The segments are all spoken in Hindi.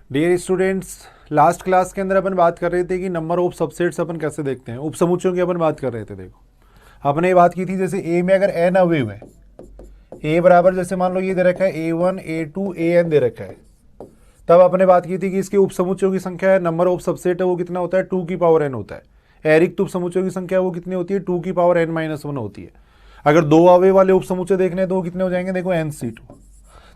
डियर स्टूडेंट्स, लास्ट क्लास के अंदर अपन बात कर रहे थे कि नंबर ऑफ सबसेट्स अपन कैसे देखते हैं, उपसमुच्चयों की अपन बात कर रहे थे। देखो आपने ये बात की थी, जैसे ए में अगर एन अवयव है, ए बराबर जैसे मान लो ये दे रखा है A1 A2 AN दे रखा है, तब आपने बात की थी कि इसके उपसमुच्चयों की संख्या है, नंबर ऑफ सबसेट है वो कितना होता है 2 की पावर n होता है। एरिक्त उपसमुच्चयों की संख्या वो कितनी होती है 2 की पावर n-1 होती है। अगर दो अवयव वाले उपसमुच्चय देखने हैं तो वो कितने हो जाएंगे, देखो NC2।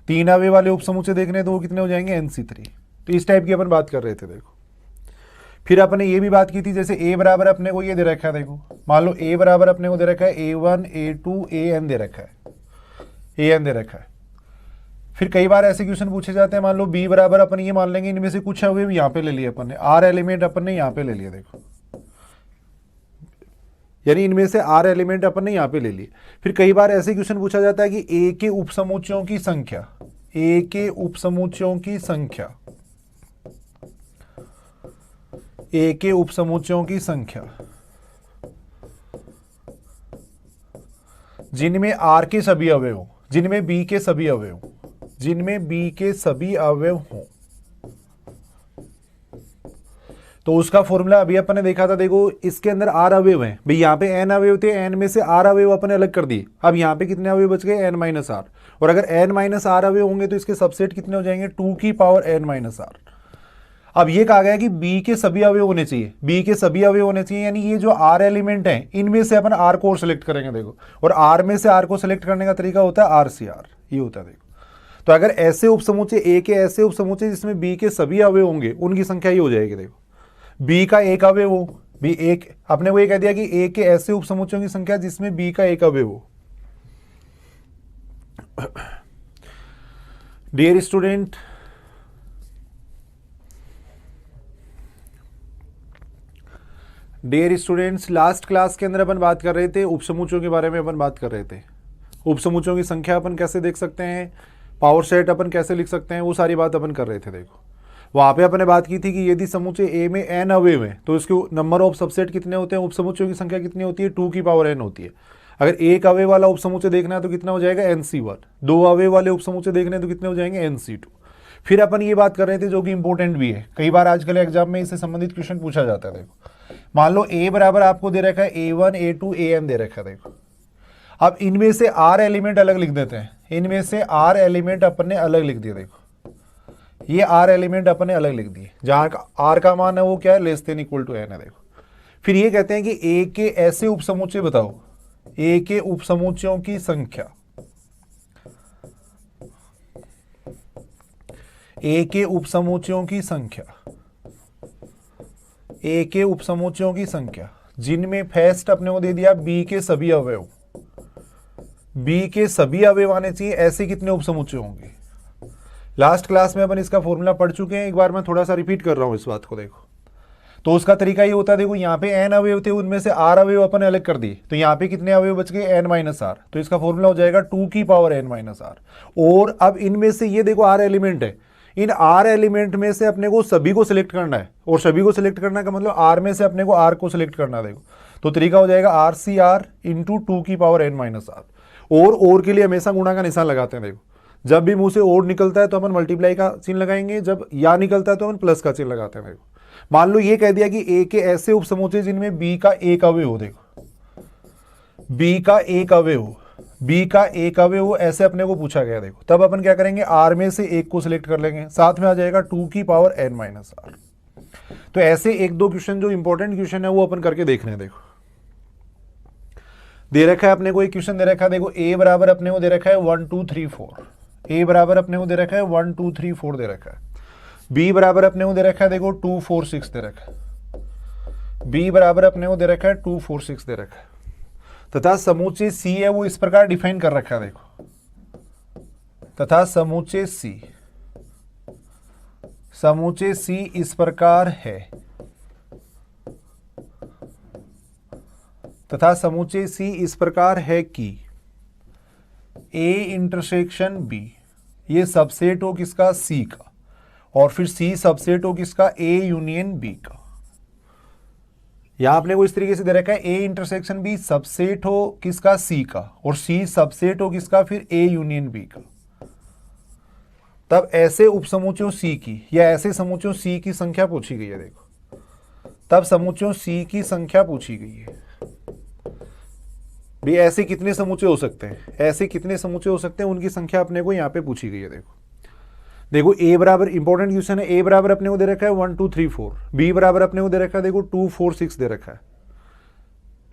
तीन अवयव वाले उपसमुच्चय देखने हैं तो वो कितने हो जाएंगे NC3। तो इस टाइप की अपन बात कर रहे थे। देखो फिर अपने ये भी बात की थी, जैसे a बराबर अपने को ये दे रखा है, देखो मान लो a बराबर अपने को दे रखा है A1 A2 AN दे रखा है, AN दे रखा है। फिर कई बार ऐसे क्वेश्चन पूछे जाते हैं, मान लो b बराबर अपन ये मान लेंगे इनमें से कुछ अवयव यहाँ पे ले लिए अपन ने, r एलिमेंट अपन ने यहाँ पे ले लिए। देखो यानी इनमें से r एलिमेंट अपन ने यहाँ पे ले लिए। फिर कई बार ऐसे क्वेश्चन पूछा जाता है कि a के उपसमुच्चयों की संख्या, a के उपसमुच्चयों की संख्या, a के उपसमुच्चयों की संख्या जिनमें r के सभी अवयव हो, जिनमें b के सभी अवयव हो, जिनमें b के सभी अवयव हो, तो उसका फॉर्मूला अभी अपन ने देखा था। देखो इसके अंदर r अवयव हैं भाई, यहाँ पे n अवयव थे, n में से r अवयव अपन ने अलग कर दिए। अब यहाँ पे कितने अवयव बच गए n-r, और अगर n-r अवयव होंगे तो इसके सबसेट कितने हो जाएंगे 2 की पावर n-r। अब ये कहा गया कि b के सभी अवयव होने चाहिए, b के सभी अवयव होने चाहिए, यानी ये जो r एलिमेंट हैं इनमें से अपन r को सिलेक्ट करेंगे। देखो और r में से r को सिलेक्ट करने का तरीका होता है RCR, ये होता है। देखो तो अगर ऐसे उपसमुच्चय a के ऐसे उपसमुच्चय जिसमें b के सभी अवयव होंगे उनकी संख्या ये हो जाएगी। देखो b का एक अवयव हो, b एक, आपने वो ये कह दिया कि a के ऐसे उपसमुच्चयों की संख्या जिसमें b का एक अवयव हो। Dear student, dear students, last class के अंदर अपन बात कर रहे थे उपसमुच्चयों के बारे में। अपन बात कर रहे थे उपसमुच्चयों की संख्या अपन कैसे देख सकते हैं, पावर सेट अपन कैसे लिख सकते हैं, वो सारी बात अपन कर रहे थे। देखो वहाँ पे अपन ने बात की थी कि यदि समुच्चय ए में n अवयव है तो इसके नंबर ऑफ सबसेट कितने होते हैं, उपसमुच्चयों की संख्या कितनी होती है 2 की पावर n होती है। अगर एक अवयव वाला उपसमुच्चय देखना है तो कितना हो जाएगा NC1, दो अवयव वाले उपसमुच्चय देखने हैं तो कितने हो जाएंगे NC2। फिर अपन ये बात कर रहे थे जो कि इंपॉर्टेंट भी है, कई बार आजकल एग्जाम में इससे संबंधित क्वेश्चन पूछा जाता है। देखो मान लो a बराबर आपको दे रखा है A1 A2 AN दे रखा है। देखो अब इनमें से r एलिमेंट अलग लिख देते हैं, इनमें से r एलिमेंट अपन ने अलग लिख दिया। देखो ये r एलिमेंट अपन ने अलग लिख दिए, जहां r का मान है वो क्या है less than equal to n है। देखो फिर ये कहते हैं कि a के ऐसे उपसमुच्चय बताओ, a के उपसमुच्चयों की संख्या, a के उपसमुच्चयों की संख्या, a के उपसमुच्चयों की संख्या जिनमें फर्स्ट अपने को दे दिया b के सभी अवयव, b के सभी अवयव आने चाहिए, ऐसे कितने उपसमुच्चय होंगे। लास्ट क्लास में अपन इसका फॉर्मूला पढ़ चुके हैं, एक बार मैं थोड़ा सा रिपीट कर रहा हूं इस बात को। देखो तो उसका तरीका ये होता है, देखो यहाँ पे n अवयव थे, उनमें से r अवयव अपन ने अलग कर दिए, तो यहाँ पे कितने अवयव बच गए n-r, तो इसका फॉर्मूला हो जाएगा 2 की पावर n-r। और अब इनमें से ये देखो r एलिमेंट है, इन r एलिमेंट में से अपने को सभी को सिलेक्ट करना है, और सभी को सिलेक्ट करना का मतलब r में से अपने को r को सिलेक्ट करना है। देखो तो तरीका हो जाएगा RCR इंटू 2 की पावर n-r। और के लिए हमेशा गुणा का निशान लगाते हैं। देखो जब भी मुंह से और निकलता है तो अपन मल्टीप्लाई का चिन्ह लगाएंगे, जब या निकलता है तो अपन प्लस का चिन्ह लगाते हैं। देखो मान लो ये कह दिया कि a के ऐसे उपसमुच्चय जिनमें b का एक अवयव हो, देखो b का एक अवयव हो, b का एक अवयव हो, ऐसे अपने को पूछा गया। देखो तब अपन क्या करेंगे, r में से एक को सिलेक्ट कर लेंगे, साथ में आ जाएगा 2 की पावर n-r। तो ऐसे एक दो क्वेश्चन जो इंपॉर्टेंट क्वेश्चन है वो अपन करके देख रहे हैं। देखो दे रखा है अपने को एक क्वेश्चन दे रखा है, देखो a बराबर अपने को दे रखा है 1 2 3 4, a बराबर अपने को दे रखा है 1 2 3 4 दे रखा है, b बराबर अपने को दे रखा है देखो 2 4 6 दे रखा है, b बराबर अपने को दे रखा है 2 4 6 दे रखा है, तथा समुच्चय c है वो इस प्रकार डिफाइन कर रखा है। देखो तथा समुच्चय c इस प्रकार है, तथा समुच्चय c इस प्रकार है कि a इंटरसेक्शन b ये सबसेट हो किसका c का, और फिर c सबसेट हो किसका a यूनियन b का। यहां आपने को इस तरीके से दे रखा है a इंटरसेक्शन b सबसेट हो किसका c का, और c सबसेट हो किसका फिर a यूनियन b का। तब ऐसे उपसमुच्चयों सी की या ऐसे समुच्चयों सी की संख्या पूछी गई है। देखो, तब समुच्चयों सी की संख्या पूछी गई है। भी ऐसे कितने समुच्चय हो सकते हैं, ऐसे कितने समुच्चय हो सकते हैं, उनकी संख्या अपने को यहाँ पे पूछी गई है। देखो देखो ए बराबर, इंपॉर्टेंट क्वेश्चन है, ए बराबर अपने को दे रखा है 1 2 3 4, बी बराबर अपने को दे रखा है देखो 2 4 6 दे रखा है,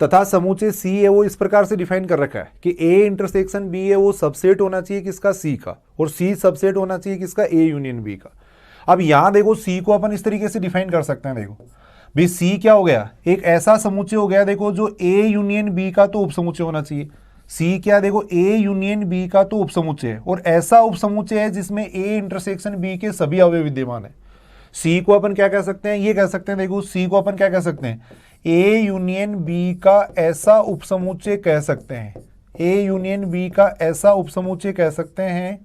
तथा समुच्चय सी है वो इस प्रकार से डिफाइन कर रखा है कि ए इंटरसेक्शन बी है वो सबसेट होना चाहिए किसका, सी का, और सी सबसेट होना चाहिए किसका, ए यूनियन बी का। अब यहां देखो सी को अपन इस तरीके से डिफाइन कर सकते हैं। देखो भी सी क्या हो गया, एक ऐसा समुच्चय हो गया देखो जो ए यूनियन बी का तो उपसमुच्चय होना चाहिए। सी क्या, देखो ए यूनियन बी का तो उपसमुच्चय है, और ऐसा उपसमुच्चय है जिसमें ए इंटरसेक्शन बी के सभी अवयव विद्यमान है। सी को अपन क्या कह सकते हैं, ये कह सकते हैं, देखो सी को अपन क्या कह सकते हैं, ए यूनियन बी का ऐसा उपसमुच्चय कह सकते हैं, ए यूनियन बी का ऐसा उपसमुच्चय कह सकते हैं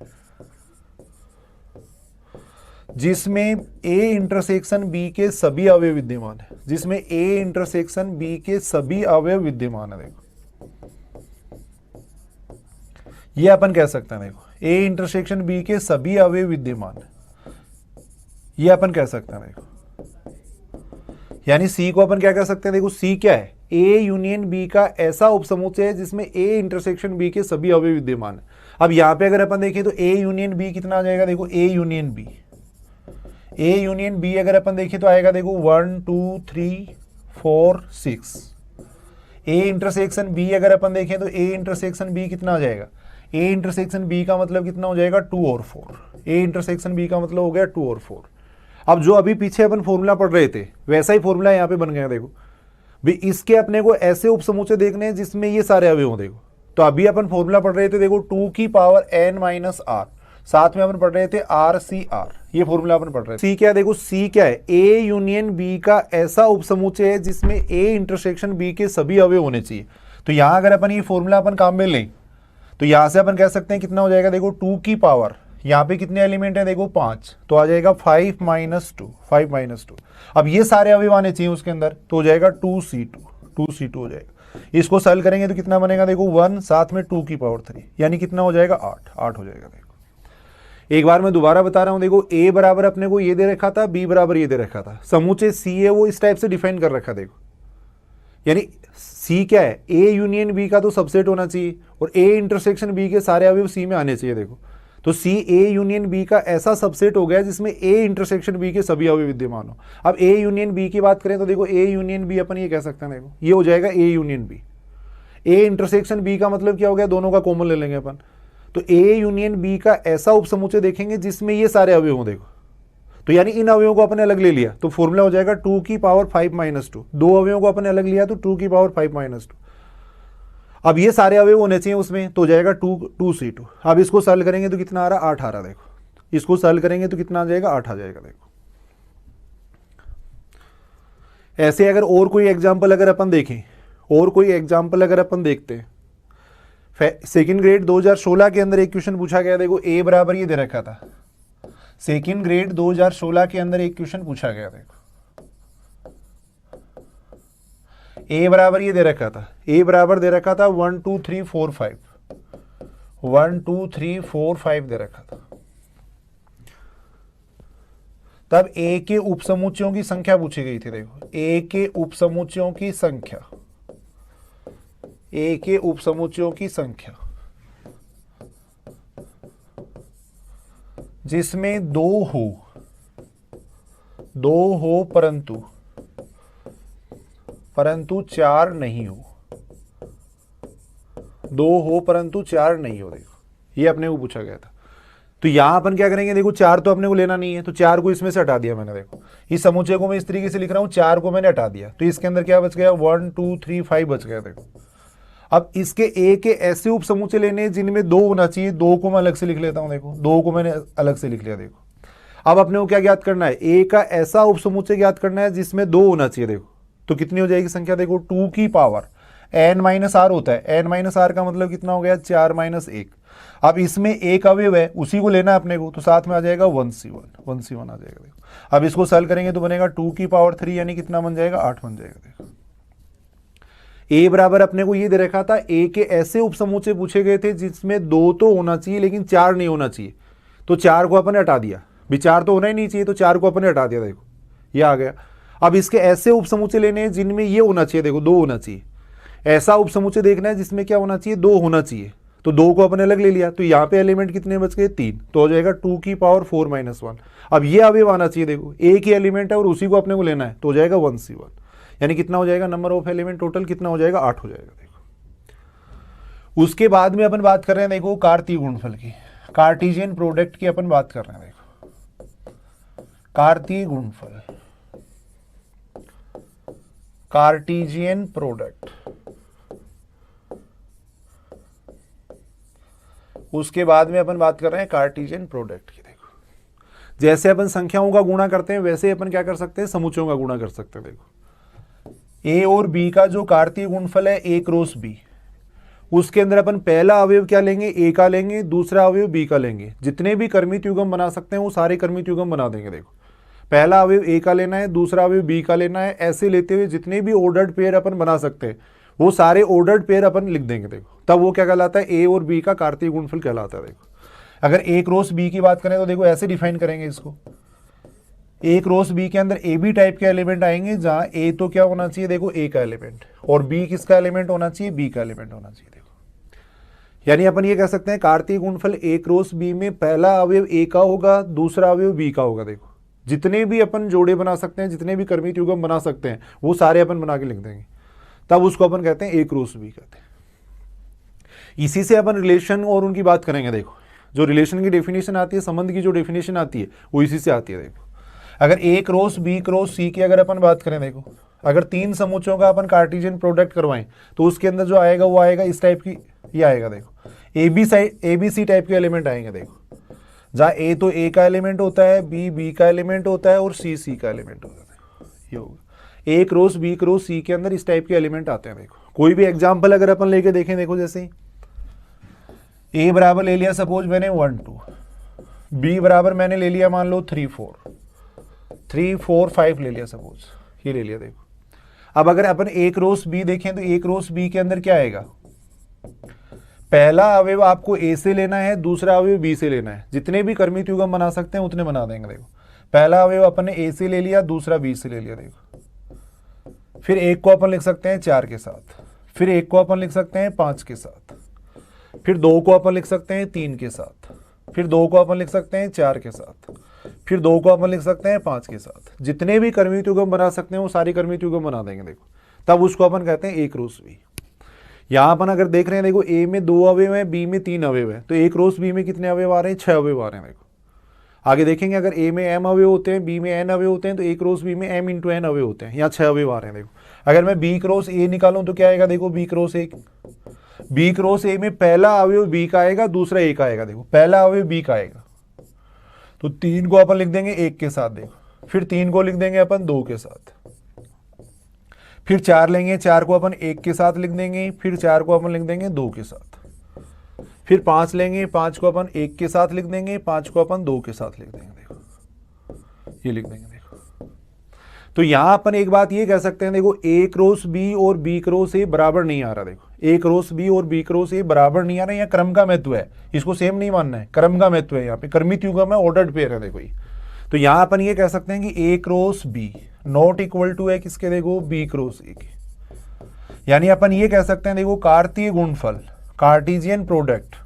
जिसमें ए इंटरसेक्शन बी के सभी अवयव विद्यमान है, जिसमें ए इंटरसेक्शन बी के सभी अवयव विद्यमान है। देखो ये अपन कह सकते हैं, देखो ए इंटरसेक्शन बी के सभी अवयव विद्यमान है, ये अपन कह सकते हैं। देखो यानी सी को अपन क्या कह सकते हैं, देखो सी क्या है, ए यूनियन बी का ऐसा उपसमुच्चय है जिसमें ए इंटरसेक्शन बी के सभी अवयव विद्यमान है। अब यहां पे अगर अपन देखें तो ए यूनियन बी कितना आ जाएगा, देखो A union B, A union B अगर अपन देखें तो आएगा देखो 1 2 3 4 6। ए इंटरसेक्शन बी अगर अपन देखें तो ए इंटरसेक्शन बी कितना आ जाएगा, ए इंटरसेक्शन बी का मतलब कितना हो जाएगा 2 और 4, ए इंटरसेक्शन बी का मतलब हो गया 2 और 4। अब जो अभी पीछे अपन फॉर्मूला पढ़ रहे थे वैसा ही फॉर्मूला यहाँ पे बन गया। देखो भी इसके अपने को ऐसे उपसमुच्चय देखने हैं जिसमें ये सारे अवयव हों। देखो तो अभी अपन फॉर्मूला पढ़ रहे थे, देखो 2 की पावर n माइनस आर, साथ में अपन पढ़ रहे थे आर सी आर, ये फॉर्मूला अपन पढ़ रहे थे। सी क्या है, देखो सी क्या है, ए यूनियन बी का ऐसा उपसमुच्चय है जिसमें ए इंटरसेक्शन बी के सभी अवयव होने चाहिए। तो यहाँ अगर अपन ये फॉर्मूला अपन काम में लें तो यहाँ से अपन कह सकते हैं कितना हो जाएगा, देखो 2 की पावर, यहाँ पे कितने एलिमेंट हैं, देखो 5, तो आ जाएगा 5 माइनस 2, 5 माइनस 2। अब ये सारे अवयव आने चाहिए उसके अंदर, तो हो जाएगा 2c2 हो जाएगा। इसको सॉल्व करेंगे तो कितना बनेगा, देखो 1 साथ में 2 की पावर 3, यानी कितना हो जाएगा 8 हो जाएगा। देखो एक बार मैं दोबारा बता रहा हूँ, देखो ए बराबर अपने को ये दे रखा था, बी बराबर ये दे रखा था, समुच्चय सी है वो इस टाइप से डिफाइन कर रखा। देखो यानी सी क्या है, ए यूनियन बी का तो सबसेट होना चाहिए और ए इंटरसेक्शन बी के सारे अवयव सी में आने चाहिए। देखो तो सी ए यूनियन बी का ऐसा सबसेट हो गया जिसमें ए इंटरसेक्शन बी के सभी अवयव विद्यमान हो। अब ए यूनियन बी की बात करें तो देखो ए यूनियन बी अपन ये कह सकते हैं, देखो ये हो जाएगा A union B. A intersection B का मतलब क्या हो गया, दोनों का कॉमन ले लेंगे अपन, तो ए यूनियन बी का ऐसा उपसमुच्चय देखेंगे जिसमें ये सारे अवयव हों। देखो तो यानी इन अवयवों को अपने अलग ले लिया तो फॉर्मूला हो जाएगा 2 की पावर 5 माइनस 2, दो अवयवों को अपने अलग लिया तो 2 की पावर 5 माइनस 2। अब ये सारे अवयव होने चाहिए उसमें, तो हो जाएगा 2c2। अब इसको सॉल्व करेंगे तो कितना आ रहा, 8 आ रहा। देखो इसको सॉल्व करेंगे तो कितना आ जाएगा, 8 आ जाएगा। देखो ऐसे अगर और कोई एग्जाम्पल अगर अपन देखें, और कोई एग्जाम्पल अगर अपन देखते हैं, सेकेंड ग्रेड 2016 के अंदर एक क्वेश्चन पूछा गया। देखो ए बराबर ये दे रखा था, सेकेंड ग्रेड 2016 के अंदर एक क्वेश्चन पूछा गया। देखो ए बराबर ये दे रखा था, ए बराबर दे रखा था 1 2 3 4 5, 1 2 3 4 5 दे रखा था। तब ए के उपसमुच्चयों की संख्या पूछी गई थी। देखो ए के उपसमुच्चयों की संख्या, ए के उपसमुच्चयों की संख्या जिसमें दो हो परंतु 4 नहीं हो, 2 हो परंतु 4 नहीं हो। देखो ये अपने को पूछा गया था। तो यहां अपन क्या करेंगे, देखो 4 तो अपने को लेना नहीं है, तो 4 को इसमें से हटा दिया मैंने। देखो इस समुच्चय को मैं इस तरीके से लिख रहा हूं, 4 को मैंने हटा दिया, तो इसके अंदर क्या बच गया, 1 2 3 5 बच गया। देखो अब इसके ए के ऐसे उप समुच्चय लेने जिनमें 2 होना चाहिए, 2 को मैं अलग से लिख लेता हूं। देखो 2 को मैंने अलग से लिख लिया। देखो अब अपने को क्या ज्ञात करना है, ए का ऐसा उप समुच्चय ज्ञात करना है जिसमें 2 होना चाहिए। देखो तो कितनी हो जाएगी संख्या, देखो 2 की पावर n माइनस आर होता है, n माइनस आर का मतलब कितना हो गया, 4 माइनस 1। अब इसमें एक अवयव है उसी को लेना है अपने को, तो साथ में आ जाएगा 1c1 आ जाएगा। देखो अब इसको सॉल्व करेंगे तो बनेगा 2 की पावर 3 यानी कितना बन जाएगा, 8 बन जाएगा। देखो ए बराबर अपने को ये दे रखा था, ए के ऐसे उपसमुच्चय पूछे गए थे जिसमें 2 तो होना चाहिए लेकिन 4 नहीं होना चाहिए। तो 4 को अपन ने हटा दिया, विचार तो होना ही नहीं चाहिए, तो 4 को अपन ने हटा दिया, देखो ये आ गया। अब इसके ऐसे उपसमुच्चय लेने हैं जिनमें ये होना चाहिए, देखो 2 होना चाहिए। ऐसा उपसमुच्चय देखना है जिसमें क्या होना चाहिए, 2 होना चाहिए। तो 2 को अपन ने अलग ले लिया, तो यहाँ पे एलिमेंट कितने बच गए, 3, तो हो जाएगा 2 की पावर 4 - 1। अब ये अवयव आना चाहिए, देखो एक ही एलिमेंट है और उसी को अपने को लेना है, तो हो जाएगा 1C1, यानी कितना हो जाएगा, नंबर ऑफ एलिमेंट टोटल कितना हो जाएगा, 8 हो जाएगा। देखो उसके बाद में अपन बात कर रहे हैं, देखो कार्तीय गुणनफल की, कार्टेशियन प्रोडक्ट की अपन बात कर रहे हैं। देखो कार्तीय गुणनफल, कार्टेशियन प्रोडक्ट, उसके बाद में अपन बात कर रहे हैं कार्टेशियन प्रोडक्ट की। देखो जैसे अपन संख्याओं का गुणा करते हैं वैसे अपन क्या कर सकते हैं, समुच्चयों का गुणा कर सकते हैं। देखो ए और बी का जो कार्तीय गुणनफल है ए क्रॉस बी, उसके अंदर अपन पहला अवयव क्या लेंगे, ए का लेंगे, दूसरा अवयव बी का लेंगे। जितने भी कर्मित युग्म बना सकते हैं वो सारे कर्मित युग्म बना देंगे। देखो पहला अवयव ए का लेना है, दूसरा अवयव बी का लेना है, ऐसे लेते हुए जितने भी ऑर्डर्ड पेयर अपन बना सकते हैं वो सारे ऑर्डर्ड पेयर अपन लिख देंगे। देखो तब वो क्या कहलाता है, ए और बी का कार्तीय गुणनफल कहलाता है। देखो अगर ए क्रॉस बी की बात करें तो देखो ऐसे डिफाइन करेंगे इसको, ए क्रॉस बी के अंदर ए बी टाइप के एलिमेंट आएंगे, जहां ए तो क्या होना चाहिए, देखो ए का एलिमेंट, और बी किसका एलिमेंट होना चाहिए, बी का एलिमेंट होना चाहिए। देखो यानी अपन ये कह सकते हैं कार्तीय गुणनफल ए क्रॉस बी में पहला अवयव ए का होगा, दूसरा अवयव बी का होगा। देखो जितने भी अपन जोड़े बना सकते हैं, जितने भी कर्मित युग्म बना सकते हैं वो सारे अपन बना के लिख देंगे, तब उसको अपन कहते हैं ए क्रॉस बी कहते हैं। इसी से अपन रिलेशन और उनकी बात करेंगे। देखो जो रिलेशन की डेफिनेशन आती है, संबंध की जो डेफिनेशन आती है वो इसी से आती है। देखो अगर ए क्रॉस बी क्रॉस सी की अगर अपन बात करें, देखो अगर 3 समुच्चयों का अपन कार्टेशियन प्रोडक्ट करवाएं तो उसके अंदर जो आएगा वो आएगा इस टाइप की, ये आएगा। देखो ए बी सी टाइप के एलिमेंट आएंगे। देखो जहाँ ए तो ए का एलिमेंट होता है, बी बी का एलिमेंट होता है और सी सी का एलिमेंट होता है। ये होगा ए क्रॉस बी क्रॉस सी के अंदर इस टाइप के एलिमेंट आते हैं। देखो कोई भी एग्जाम्पल अगर अपन लेके देखें, देखो जैसे ए बराबर ले लिया सपोज मैंने 1 2, बी बराबर मैंने ले लिया मान लो 3 4 5 ले लिया सपोज, ये ले लिया। देखो अब अगर अपन ए क्रॉस बी देखें तो ए क्रॉस बी के अंदर क्या आएगा, पहला अवयव आपको ए से लेना है, दूसरा अवयव बी से लेना है। जितने भी कर्मित युग्म बना सकते हैं उतने बना देंगे। देखो पहला अवयव अपन ने ए से ले लिया, दूसरा बी से ले लिया। देखो फिर एक को अपन लिख सकते हैं 4 के साथ, फिर एक को अपन लिख सकते हैं 5 के साथ, फिर 2 को अपन लिख सकते हैं 3 के साथ, फिर 2 को अपन लिख सकते हैं 4 के साथ, फिर 2 को अपन लिख सकते हैं 5 के साथ। जितने भी कर्मित युग्म बना सकते हैं वो सारी कर्मित युग्म बना देंगे। देखो तब उसको अपन कहते हैं ए क्रॉस बी। यहाँ अपन अगर देख रहे हैं, देखो ए में 2 अवयव है, बी में 3 अवयव है, तो ए क्रॉस बी में कितने अवयव आ रहे हैं, 6 अवयव आ रहे हैं। देखो आगे देखेंगे अगर ए में m अवयव होते हैं, बी में n अवयव होते हैं, तो ए क्रॉस बी में m इंटू n अवयव होते हैं। यहाँ 6 अवयव आ रहे हैं। देखो अगर मैं बी क्रॉस ए निकालूं तो क्या आएगा, देखो बी क्रॉस ए में पहला अवयव बी का आएगा, दूसरा ए का आएगा। देखो पहला अवयव बी का आएगा तो 3 को अपन लिख देंगे 1 के साथ। देखो फिर 3 को लिख देंगे अपन 2 के साथ, फिर 4 लेंगे, 4 को अपन 1 के साथ लिख देंगे, फिर 4 को अपन लिख देंगे 2 के साथ, फिर 5 लेंगे, 5 को अपन 1 के साथ लिख देंगे, 5 को अपन 2 के साथ लिख देंगे। देखो ये लिख देंगे। देखो तो यहां अपन एक बात ये कह सकते हैं, देखो ए क्रॉस बी और बी क्रॉस ए बराबर नहीं आ रहा। देखो ए क्रॉस बी और बी क्रॉस ए बराबर नहीं आ रहा, यहाँ क्रम का महत्व है, इसको सेम नहीं मानना है, क्रम का महत्व है। यहाँ पे कर्मित युग्म है, ऑर्डर्ड पेयर है। देखो ये तो यहां अपन ये कह सकते हैं कि A cross B not equal to है किसके, देखो बी क्रॉस ए के। यानी अपन ये कह सकते हैं, देखो कार्तीय गुणनफल, कार्टेशियन प्रोडक्ट,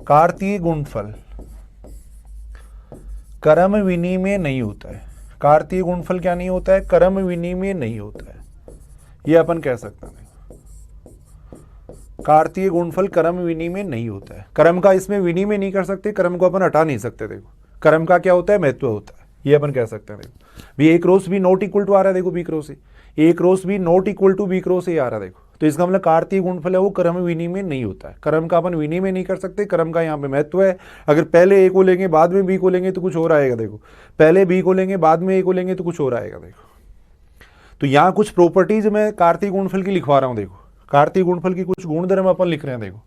कार्तीय गुणनफल क्रम विनिमय नहीं होता है। कार्तीय गुणनफल क्या नहीं होता है, क्रम विनिमय नहीं होता है, ये अपन कह सकते हैं। कार्तीय गुणनफल क्रम विनिमय नहीं होता है। क्रम का इसमें विनिमय नहीं कर सकते, क्रम को अपन हटा नहीं सकते। देखो क्रम का क्या होता है, महत्व होता है, ये अपन कह सकते हैं। देखो भी A cross B not equal to आ रहा है, देखो B cross A cross B not equal to B cross A आ रहा है। देखो तो इसका मतलब कार्तीय गुणनफल है वो क्रम विनिमय नहीं होता है। क्रम का अपन विनिमय नहीं कर सकते, क्रम का यहाँ पे महत्व है। अगर पहले ए को लेंगे बाद में बी को लेंगे तो कुछ और आएगा। देखो पहले बी को लेंगे बाद में ए को लेंगे तो कुछ और आएगा। देखो तो यहाँ कुछ प्रॉपर्टीज मैं कार्तीय गुणनफल की लिखवा रहा हूँ। देखो कार्तीय गुणनफल की कुछ गुणधर्म अपन लिख रहे हैं। देखो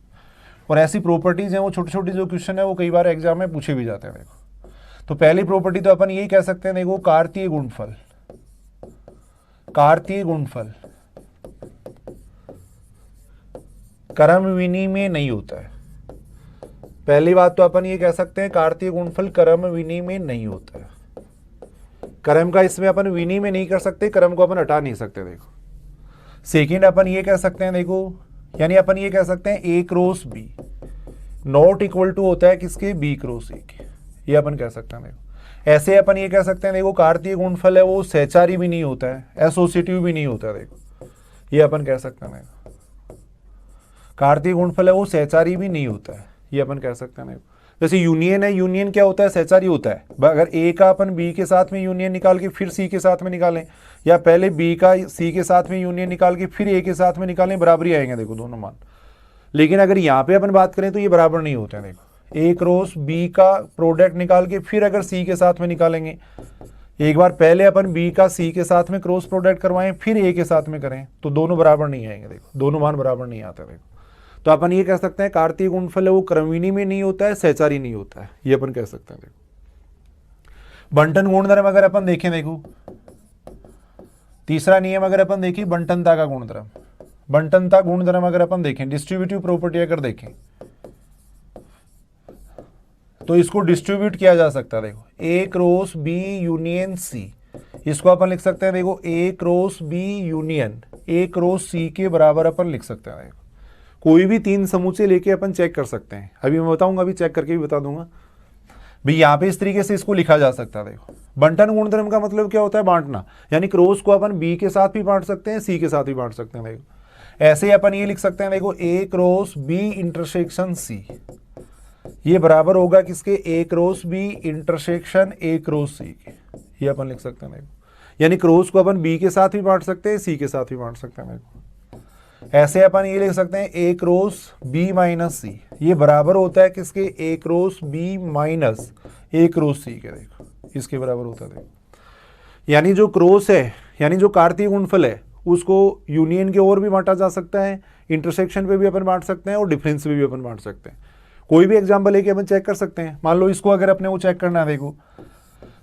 और ऐसी प्रॉपर्टीज हैं वो छोटी छोटी जो क्वेश्चन है वो कई बार एग्जाम में पूछे भी जाते हैं। देखो तो पहली प्रॉपर्टी तो अपन यही कह सकते हैं, देखो कार्तीय गुणनफल, कार्तीय गुणनफल क्रम विनिमय नहीं होता है, पहली बात तो अपन ये कह सकते हैं कार्तीय गुणनफल क्रम विनी में नहीं होता है, क्रम का इसमें अपन विनी में नहीं कर सकते, क्रम को अपन हटा नहीं सकते। देखो सेकंड अपन ये कह सकते हैं, देखो यानी अपन ये कह सकते हैं A cross B not equal to होता है किसके, बी क्रॉस ए के, ये अपन कह सकते हैं। देखो ऐसे अपन ये कह सकते हैं, देखो कार्तीय गुणनफल है वो सहचारी भी नहीं होता है, एसोसिएटिव भी नहीं होता है। देखो ये अपन कह सकते हैं, कार्तीय गुणनफल है वो सहचारी भी नहीं होता है, ये अपन कह सकते हैं। जैसे यूनियन है, यूनियन क्या होता है, सहचारी होता है। अगर ए का अपन बी के साथ में यूनियन निकाल के फिर सी के साथ में निकालें, या पहले बी का सी के साथ में यूनियन निकाल के फिर ए के साथ में निकालें, बराबरी आएंगे देखो दोनों मान। लेकिन अगर यहाँ पे अपन बात करें तो ये बराबर नहीं होते हैं। देखो ए क्रॉस बी का प्रोडक्ट निकाल के फिर अगर सी के साथ में निकालेंगे, एक बार पहले अपन बी का सी के साथ में क्रॉस प्रोडक्ट करवाएं फिर ए के साथ में करें तो दोनों बराबर नहीं आएंगे। देखो दोनों मान बराबर नहीं आते। देखो तो अपन ये कह सकते हैं कार्तीय गुणनफल है वो क्रमविनी में नहीं होता है, सहचारी नहीं होता है, ये अपन कह सकते हैं। देखो बंटन गुणधर्म अगर अपन देखें, देखो तीसरा नियम अगर अपन देखें बंटनता का गुणधर्म, बंटनता गुणधर्म अगर अपन देखें, डिस्ट्रीब्यूटिव प्रॉपर्टी अगर देखें तो इसको डिस्ट्रीब्यूट किया जा सकता है। देखो A cross B union C, इसको अपन लिख सकते हैं देखो A cross B union A cross C के बराबर अपन लिख सकते हैं। देखो कोई भी तीन समूचे लेके अपन चेक कर सकते हैं, अभी मैं बताऊंगा, अभी चेक करके भी बता दूंगा भाई। यहाँ पे इस तरीके से इसको लिखा जा सकता है। देखो बंटन गुणधर्म का मतलब क्या होता है, बांटना, यानी क्रॉस को अपन बी के साथ भी बांट सकते हैं, सी के साथ भी बांट सकते हैं। देखो ऐसे ही अपन ये लिख सकते हैं, देखो A cross B intersection C, ये बराबर होगा किसके, A cross B intersection A cross C के, ये अपन लिख सकते हैं। देखो यानी क्रॉस को अपन बी के साथ भी बांट सकते हैं, सी के साथ भी बांट सकते हैं। देखो ऐसे अपन ये लिख सकते हैं ए क्रॉस बी माइनस सी, ये बराबर होता है किसके, A cross B minus A cross C के। देखो इसके बराबर होता है। देखो यानी जो क्रॉस है, यानी जो कार्तीय गुणनफल है उसको यूनियन के ओर भी बांटा जा सकता है, इंटरसेक्शन पे भी अपन बांट सकते हैं और डिफरेंस पे भी अपन बांट सकते हैं। कोई भी एग्जाम्पल लेके अपन चेक कर सकते हैं। मान लो इसको अगर अपने को चेक करना है, देखो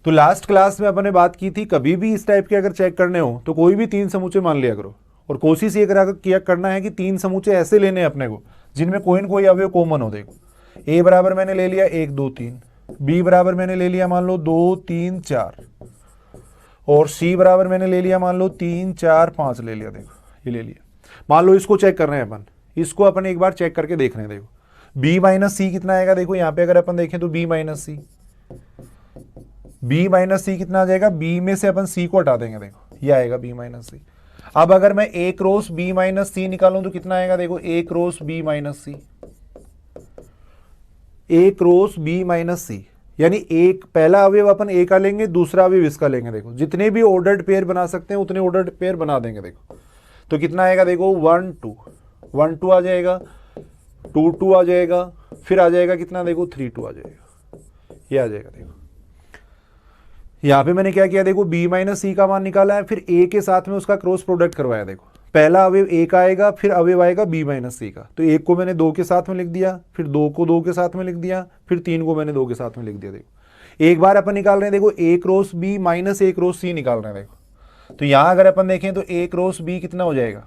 तो लास्ट क्लास में अपन ने बात की थी, कभी भी इस टाइप के अगर चेक करने हो तो कोई भी तीन समूचे मान लिया करो, और कोशिश ये किया करना है कि तीन समूचे ऐसे लेने हैं अपने को जिनमें कोई न कोई अवयव कॉमन हो। देखो ए बराबर मैंने ले लिया 1 2 3, बी बराबर मैंने ले लिया मान लो 2 3 4, और सी बराबर मैंने ले लिया मान लो 3 4 5 ले लिया। देखो ये ले लिया। मान लो इसको चेक कर रहे हैं अपन, इसको अपन एक बार चेक करके देख रहे हैं। देखो बी माइनस सी कितना आएगा, देखो यहाँ पे अगर अपन देखें तो बी माइनस सी कितना आ जाएगा, बी में से अपन सी को हटा देंगे, देखो ये आएगा बी माइनस सी। अब अगर मैं ए क्रॉस बी माइनस सी निकालूं तो कितना आएगा, देखो A cross B minus C, A cross B minus सी, यानी एक पहला अवयव अपन ए का लेंगे, दूसरा अवयव इसका लेंगे। देखो जितने भी ऑर्डर्ड पेयर बना सकते हैं उतने ऑर्डर्ड पेयर बना देंगे। देखो तो कितना आएगा, देखो 1 2 आ जाएगा, 2 2 आ जाएगा, फिर आ जाएगा कितना, देखो 3 2 आ जाएगा, ये आ जाएगा। देखो यहाँ पे मैंने क्या किया, देखो b माइनस सी का मान निकाला है, फिर a के साथ में उसका क्रॉस प्रोडक्ट करवाया। देखो पहला अवयव a का आएगा, फिर अवयव आएगा b माइनस सी का, तो 1 को मैंने 2 के साथ में लिख दिया, फिर 2 को 2 के साथ में लिख दिया, फिर 3 को मैंने 2 के साथ में लिख दिया। देखो एक बार अपन निकाल रहे हैं, देखो a cross b minus a cross c निकाल रहे हैं। देखो तो यहाँ अगर अपन देखें तो a क्रॉस b कितना हो जाएगा,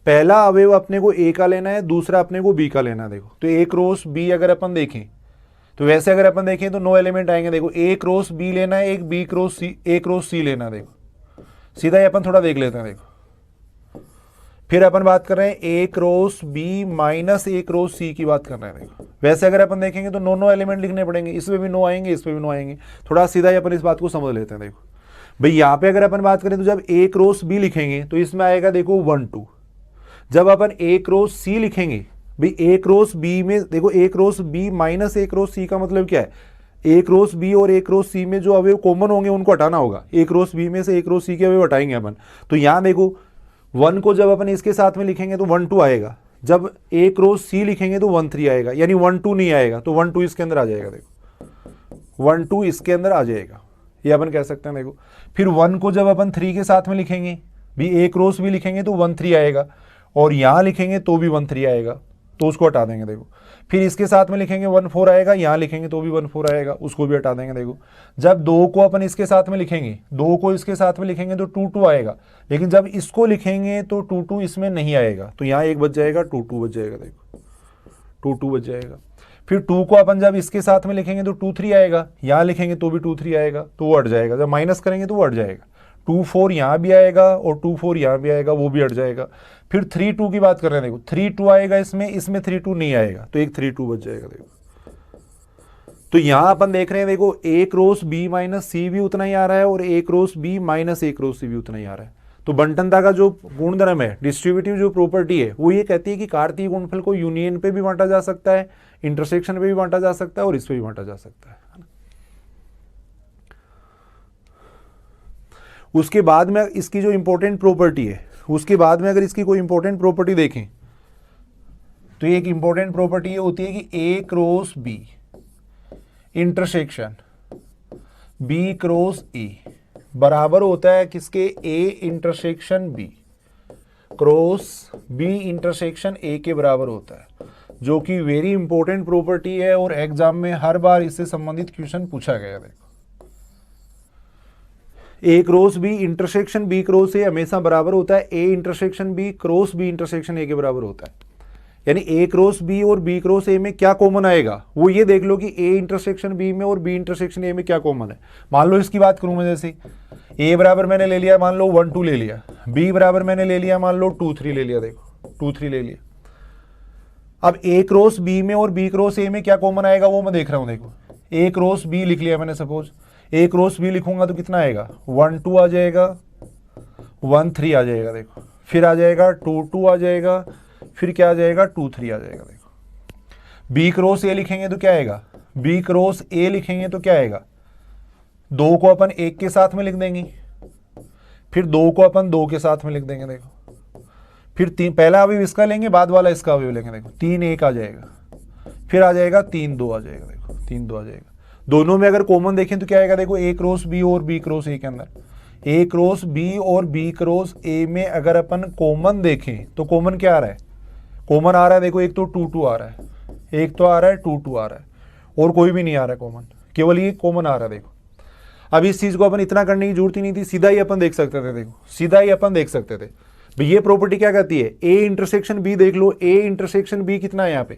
पहला अवयव अपने को a का लेना है, दूसरा अपने को b का लेना है। देखो तो a क्रॉस b अगर अपन देखें तो वैसे अगर अपन देखें तो 9 एलिमेंट आएंगे। देखो ए क्रॉस बी लेना है, एक बी क्रॉस सी, ए क्रॉस सी लेना है। देखो सीधा ही अपन थोड़ा देख लेते हैं। देखो फिर अपन बात कर रहे हैं A cross B minus A cross सी की बात कर रहे हैं। देखो वैसे अगर अपन देखेंगे तो 9 एलिमेंट लिखने पड़ेंगे, इसमें भी 9 आएंगे, इसमें भी 9 आएंगे। थोड़ा सीधा ही अपन इस बात को समझ लेते हैं। देखो भाई यहाँ पे अगर अपन बात करें तो जब ए क्रॉस बी लिखेंगे तो इसमें आएगा देखो 1 2, जब अपन ए क्रॉस सी लिखेंगे भाई ए क्रॉस बी में, देखो A cross B minus A cross सी का मतलब क्या है, ए क्रॉस बी और ए क्रॉस सी में जो अवयव कॉमन होंगे उनको हटाना होगा। ए क्रॉस बी में से ए क्रॉस सी के अवयव हटाएंगे अपन। तो यहाँ देखो 1 को जब अपन इसके साथ में लिखेंगे तो 1 2 आएगा, जब ए क्रॉस सी लिखेंगे तो 1 3 आएगा, यानी 1 2 नहीं आएगा तो 1 2 इसके अंदर आ जाएगा। देखो 1 2 इसके अंदर आ जाएगा, ये अपन कह सकते हैं। देखो फिर 1 को जब अपन 3 के साथ में लिखेंगे, भी ए क्रॉस भी लिखेंगे तो 1 3 आएगा, और यहाँ लिखेंगे तो भी 1 3 आएगा, तो उसको हटा देंगे। देखो फिर इसके साथ में लिखेंगे 1 4 आएगा, यहाँ लिखेंगे तो भी 1 4 आएगा, उसको भी हटा देंगे। देखो जब 2 को अपन इसके साथ में लिखेंगे, 2 को इसके साथ में लिखेंगे तो 2 2 आएगा, लेकिन जब इसको लिखेंगे तो 2 2 इसमें नहीं आएगा, तो यहाँ 1 बच जाएगा, 2 2 बच जाएगा। देखो 2 2 बच जाएगा। फिर 2 को अपन जब इसके साथ में लिखेंगे तो 2 3 आएगा, यहाँ लिखेंगे तो भी 2 3 आएगा, तो वो हट जाएगा। जब माइनस करेंगे तो वो हट जाएगा। 2 4 यहाँ भी आएगा और 2 4 यहाँ भी आएगा, वो भी हट जाएगा। फिर 3 2 की बात कर रहे हैं, देखो 3 2 आएगा इसमें 3 2 नहीं आएगा, तो एक 3 2 बच जाएगा। देखो तो यहाँ अपन देख रहे हैं, देखो a cross b minus C भी उतना ही आ रहा है और a cross b minus a cross C भी उतना ही आ रहा है। तो बंटनता का जो गुणधर्म है, डिस्ट्रीब्यूटिव जो प्रॉपर्टी है, वो ये कहती है कि कार्तीय गुणनफल को यूनियन पे भी बांटा जा सकता है, इंटरसेक्शन पे भी बांटा जा सकता है और इस पे भी बांटा जा सकता है ना। उसके बाद में इसकी जो इंपॉर्टेंट प्रॉपर्टी है, उसके बाद में अगर इसकी कोई इंपॉर्टेंट प्रॉपर्टी देखें तो एक इंपॉर्टेंट प्रॉपर्टी ये होती है कि a cross b intersection b cross a बराबर होता है किसके, a intersection b cross b intersection a के बराबर होता है, जो कि वेरी इंपॉर्टेंट प्रॉपर्टी है और एग्जाम में हर बार इससे संबंधित क्वेश्चन पूछा गया। देखो a cross b intersection b cross a हमेशा बराबर होता है a intersection b cross b intersection a के बराबर होता है। यानी a क्रॉस b और b क्रॉस a में क्या कॉमन आएगा, वो ये देख लो कि a इंटरसेक्शन b में और b इंटरसेक्शन a में क्या कॉमन है। मान लो इसकी बात करूं मैं, जैसे a बराबर मैंने ले लिया, मान लो 1 2 ले लिया, b बराबर मैंने ले लिया, मान लो 2 3 ले लिया। देखो 2 3 ले लिया। अब a क्रॉस b में और b क्रॉस a में क्या कॉमन आएगा वो मैं देख रहा हूं। देखो a क्रॉस b लिख लिया मैंने, सपोज a क्रॉस b लिखूंगा तो कितना आएगा, 1 2 आ जाएगा, 1 3 आ जाएगा। देखो फिर आ जाएगा 2 2 आ जाएगा, फिर क्या आ जाएगा 2 3 आ जाएगा। देखो b क्रॉस a लिखेंगे तो क्या आएगा, b क्रॉस a लिखेंगे तो क्या आएगा, 2 को अपन 1 के साथ में लिख देंगे, फिर 2 को अपन 2 के साथ में लिख देंगे। देखो फिर 3 पहला अवयव इसका लेंगे, बाद वाला इसका अवयव लेंगे। देखो 3 1 आ जाएगा, फिर आ जाएगा 3 2 आ जाएगा। देखो 3 2 आ जाएगा। दोनों में अगर कॉमन देखें तो क्या आएगा, देखो a क्रॉस b और b क्रॉस a के अंदर a क्रॉस b और b क्रॉस a में अगर अपन कॉमन देखें तो कॉमन क्या आ रहा है, कॉमन आ रहा है। देखो एक तो 2 2 आ रहा है, एक तो आ रहा है 2 2 आ रहा है, और कोई भी नहीं आ रहा है कॉमन, केवल ये कॉमन आ रहा है। देखो अब इस चीज को अपन इतना करने की जरूरत ही नहीं थी, सीधा ही अपन देख सकते थे। देखो सीधा ही अपन देख सकते थे भाई, ये प्रॉपर्टी क्या कहती है, a इंटरसेक्शन b देख लो, a इंटरसेक्शन b कितना है यहाँ पे,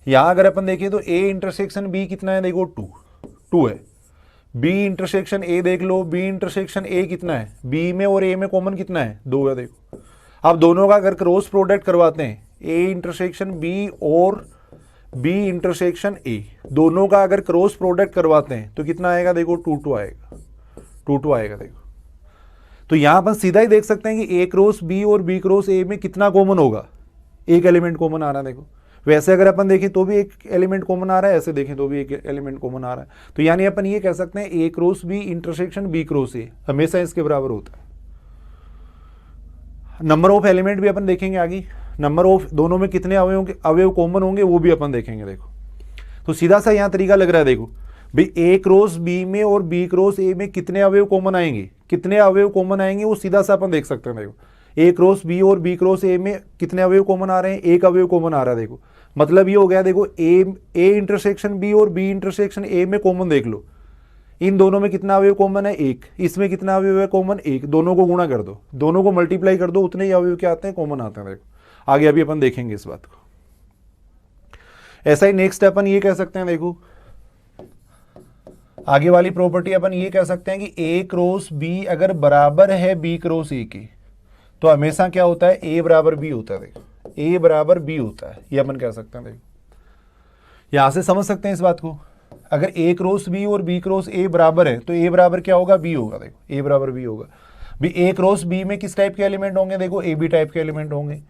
यहाँ अगर अपन देखें तो a इंटरसेक्शन b कितना है, देखो 2 2 है। b इंटरसेक्शन a देख लो, b इंटरसेक्शन a कितना है, b में और a में कॉमन कितना है, 2 है। देखो अब दोनों का अगर क्रॉस प्रोडक्ट करवाते हैं, a इंटरसेक्शन b और b इंटरसेक्शन a, दोनों का अगर क्रॉस प्रोडक्ट करवाते हैं तो कितना आएगा, देखो 2 2 आएगा, 2 2 आएगा। देखो तो यहां पर सीधा ही देख सकते हैं कि a क्रॉस b और b क्रॉस a में कितना कॉमन होगा, एक एलिमेंट कॉमन आ रहा है। देखो वैसे अगर अपन देखें तो भी एक एलिमेंट कॉमन आ रहा है, ऐसे देखें तो भी एक एलिमेंट कॉमन आ रहा है। तो यानी अपन ये कह सकते हैं a cross b intersection b cross a हमेशा इसके बराबर होता है। नंबर ऑफ एलिमेंट भी अपन देखेंगे आगे, नंबर ऑफ दोनों में कितने अवयव कॉमन होंगे वो भी अपन देखेंगे। देखो तो सीधा सा यहाँ तरीका लग रहा है। देखो भाई a क्रॉस b में और b क्रॉस a में कितने अवयव कॉमन आएंगे, कितने अवयव कॉमन आएंगे वो सीधा सा अपन देख सकते हैं। देखो a क्रॉस b और b क्रॉस a में कितने अवयव कॉमन आ रहे हैं, एक अवयव कॉमन आ रहा है। देखो मतलब ये हो गया, देखो a इंटरसेक्शन b और b इंटरसेक्शन a में कॉमन देख लो, इन दोनों में कितना अवयव कॉमन है, एक। इसमें कितना अवयव है कॉमन, एक। दोनों को गुणा कर दो, दोनों को मल्टीप्लाई कर दो, उतने ही अवयव क्या आते हैं, कॉमन आते हैं। देखो आगे अभी अपन देखेंगे इस बात को। ऐसा ही नेक्स्ट अपन ये कह सकते हैं, देखो आगे वाली प्रॉपर्टी अपन ये कह सकते हैं कि a क्रॉस b अगर बराबर है b क्रॉस a के, तो हमेशा क्या होता है, a बराबर b होता है। देखो a बराबर b होता है, ये अपन कह सकते हैं। देखो यहां से समझ सकते हैं इस बात को, अगर a क्रॉस b और b क्रॉस a बराबर है तो a बराबर क्या होगा, b होगा। देखो a बराबर b होगा। भी a क्रॉस b में किस टाइप के एलिमेंट होंगे, देखो a b टाइप के एलिमेंट होंगे।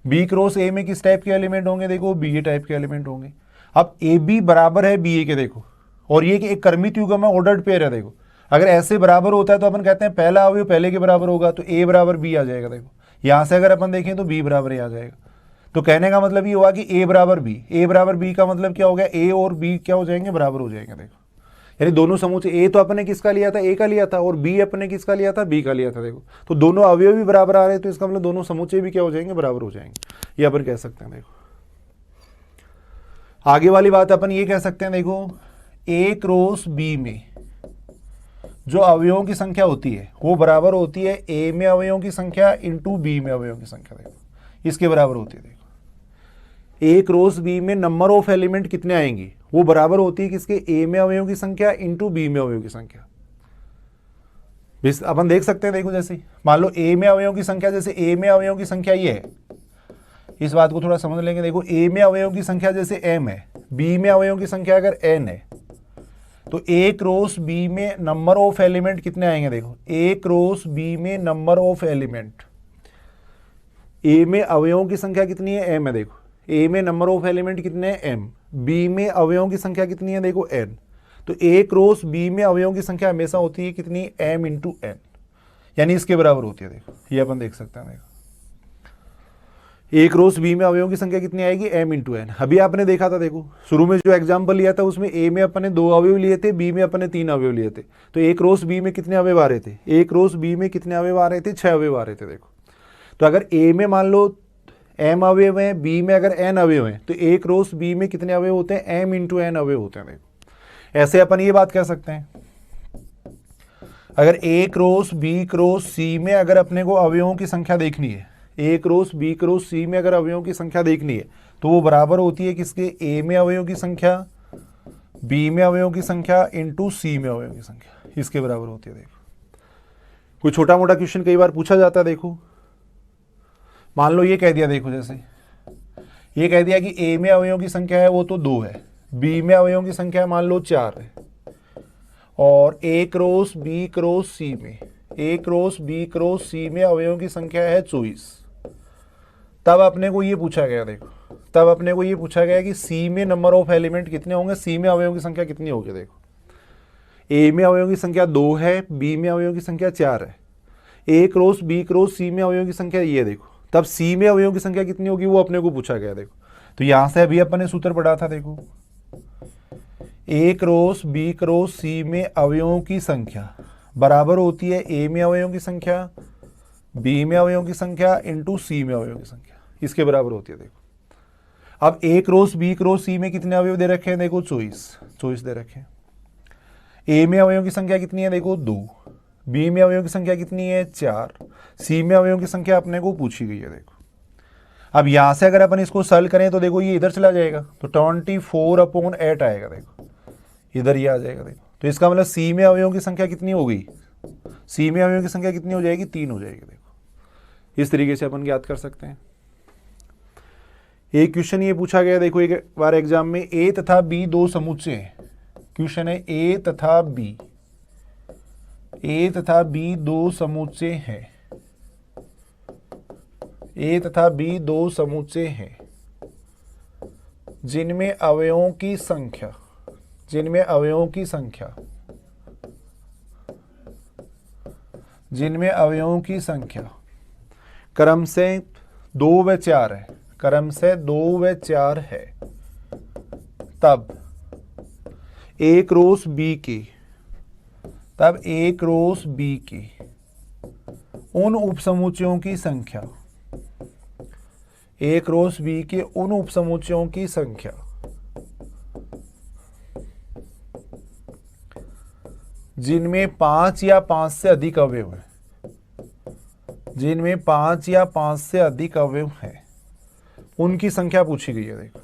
b क्रॉस a में किस टाइप के एलिमेंट होंगे, देखो b a टाइप के एलिमेंट होंगे। अब a b बराबर है b a के, देखो, और ये कि एक क्रमित युग्म है, ऑर्डर्ड पेयर है। देखो अगर ऐसे बराबर होता है तो अपन कहते हैं पहला अवयव पहले के बराबर होगा, तो a बराबर b आ जाएगा। देखो यहाँ से अगर अपन देखें तो b बराबर a आ जाएगा। तो कहने का मतलब ये हुआ कि a बराबर b, a बराबर b का मतलब क्या हो गया, a और b क्या हो जाएंगे, बराबर हो जाएंगे। देखो यानी दोनों समूचे, a तो अपने किसका लिया था, a का लिया था, और b अपने किसका लिया था, b का लिया था। देखो तो दोनों अवयव भी बराबर आ रहे हैं, तो इसका मतलब दोनों समूचे भी क्या हो जाएंगे, बराबर हो जाएंगे, ये अपन कह सकते हैं। देखो आगे वाली बात अपन ये कह सकते हैं, देखो a क्रॉस b में जो अवयवों की संख्या होती है वो बराबर होती है a में अवयवों की संख्या इंटू b में अवयवों की संख्या। देखो इसके बराबर होती है। देखो ए क्रॉस बी में नंबर ऑफ एलिमेंट कितने आएंगे, वो बराबर होती है किसके, ए में अवयवों की संख्या इंटू बी में अवयवों की संख्या। अपन देख सकते हैं, देखो जैसे मान लो ए में अवयवों की संख्या, जैसे ए में अवयवों की संख्या ये है, इस बात को थोड़ा समझ लेंगे। देखो ए में अवयवों की संख्या जैसे m है, बी में अवयवों की संख्या अगर n है, तो ए क्रॉस बी में नंबर ऑफ एलिमेंट कितने आएंगे। देखो ए क्रॉस बी में नंबर ऑफ एलिमेंट, ए में अवयवों की संख्या कितनी है, m है। देखो ए में नंबर ऑफ एलिमेंट कितने हैं, m, बी में अवयवों की संख्या कितनी है, देखो n। तो ए क्रॉस बी में अवयवों की संख्या हमेशा होती है कितनी, m इंटू n, यानी इसके बराबर होती है। देखो ये अपन देख सकते हैं। देखो ए क्रॉस बी में अवयवों की संख्या कितनी आएगी, m इंटू n। अभी आपने देखा था, देखो शुरू में जो एग्जाम्पल लिया था उसमें ए में अपने 2 अवयव लिए थे, बी में अपने 3 अवयव लिए थे। तो ए क्रॉस बी में कितने अवयव आ रहे थे, ए क्रॉस बी में कितने अवयव आ रहे थे, 6 अवयव आ रहे थे। देखो तो अगर ए में मान लो m अवयव हैं, बी में अगर n अवयव हैं, तो ए क्रॉस बी में कितने अवयव होते हैं, m इंटू n अवयव होते हैं। देखो ऐसे अपन ये बात कह सकते हैं, अगर ए क्रॉस बी क्रॉस सी में अगर अपने को अवयवों की संख्या देखनी है, ए क्रॉस बी क्रॉस सी में अगर अवयवों की संख्या देखनी है, तो वो बराबर होती है किसके, ए में अवयवों की संख्या, बी में अवयवों की संख्या इंटू सी में अवयवों की संख्या, इसके बराबर होती है। देखो कोई छोटा मोटा क्वेश्चन कई बार पूछा जाता है। देखो मान लो ये कह दिया, देखो जैसे ये कह दिया कि ए में अवयवों की संख्या है वो तो 2 है, बी में अवयवों की संख्या मान लो 4 है, और ए क्रॉस बी क्रॉस सी में, ए क्रॉस बी क्रॉस सी में अवयवों की संख्या है 24। तब अपने को ये पूछा गया, देखो तब अपने को ये पूछा गया कि सी में नंबर ऑफ एलिमेंट कितने होंगे, सी में अवयवों की संख्या कितनी होगी। देखो ए में अवयवों की संख्या 2 है, बी में अवयवों की संख्या 4 है, ए क्रॉस बी क्रॉस सी में अवयवों की संख्या ये, देखो तब सी में अवयवों की संख्या कितनी होगी वो अपने को पूछा गया। देखो तो यहां से अभी अपन ने सूत्र पढ़ा था, देखो ए क्रॉस बी क्रॉस सी में अवयवों की संख्या बराबर होती है ए में अवयवों की संख्या, बी में अवयवों की संख्या इंटू सी में अवयवों की संख्या, इसके बराबर होती है। देखो अब ए क्रॉस बी क्रॉस सी में कितने अवयव दे रखे हैं, देखो 24 दे रखे हैं। ए में अवयवों की संख्या कितनी है, देखो 2, बी में अवयवों की संख्या कितनी है 4, सी में अवयवों की संख्या अपने को पूछी गई है। देखो अब यहां से अगर अपन इसको सॉल्व करें तो देखो ये इधर चला जाएगा, तो 24/8 आएगा। देखो इधर ये आ जाएगा। देखो तो इसका मतलब सी में अवयवों की संख्या कितनी हो गई, सी में अवयवों की संख्या कितनी हो जाएगी, 3 हो जाएगी। देखो इस तरीके से अपन ज्ञात कर सकते हैं। एक क्वेश्चन ये पूछा गया, देखो एक बार एग्जाम में, ए तथा बी 2 समुच्चय हैं। क्वेश्चन है ए तथा बी 2 समुच्चय हैं, ए तथा बी 2 समुच्चय हैं जिनमें अवयवों की संख्या क्रम से 2 व 4 है, तब ए क्रॉस बी के उन उपसमुच्चयों की संख्या, ए क्रॉस बी के उन उपसमुच्चयों की संख्या जिनमें 5 या 5 से अधिक अवयव हैं, उनकी संख्या पूछी गई है। देखो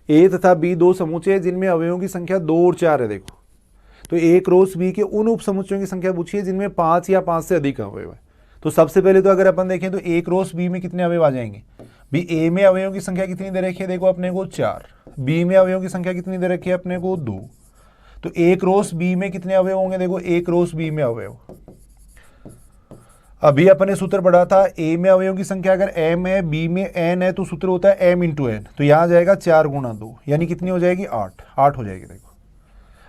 ए तथा बी 2 समुच्चय जिनमें अवयवों की संख्या 2 और 4 है। देखो तो ए क्रॉस बी के उन उपसमुच्चयों की संख्या पूछी है जिनमें 5 या 5 से अधिक अवयव है। तो सबसे पहले तो अगर अपन देखें तो ए क्रॉस बी में कितने अवयव आ जाएंगे, बी ए में अवयवों की संख्या कितनी दे रखी है, देखो अपने को 4, बी में अवयवों की संख्या कितनी दे रखी है अपने को 2, तो ए क्रॉस बी में कितने अवयव होंगे, देखो ए क्रॉस बी में अवयव, अभी अपने सूत्र पढ़ा था ए में अवयवों की संख्या अगर m है, बी में n है, तो सूत्र होता है m इंटू n, तो यहां जाएगा 4 गुणा 2, यानी कितनी हो जाएगी 8 हो जाएगी। देखो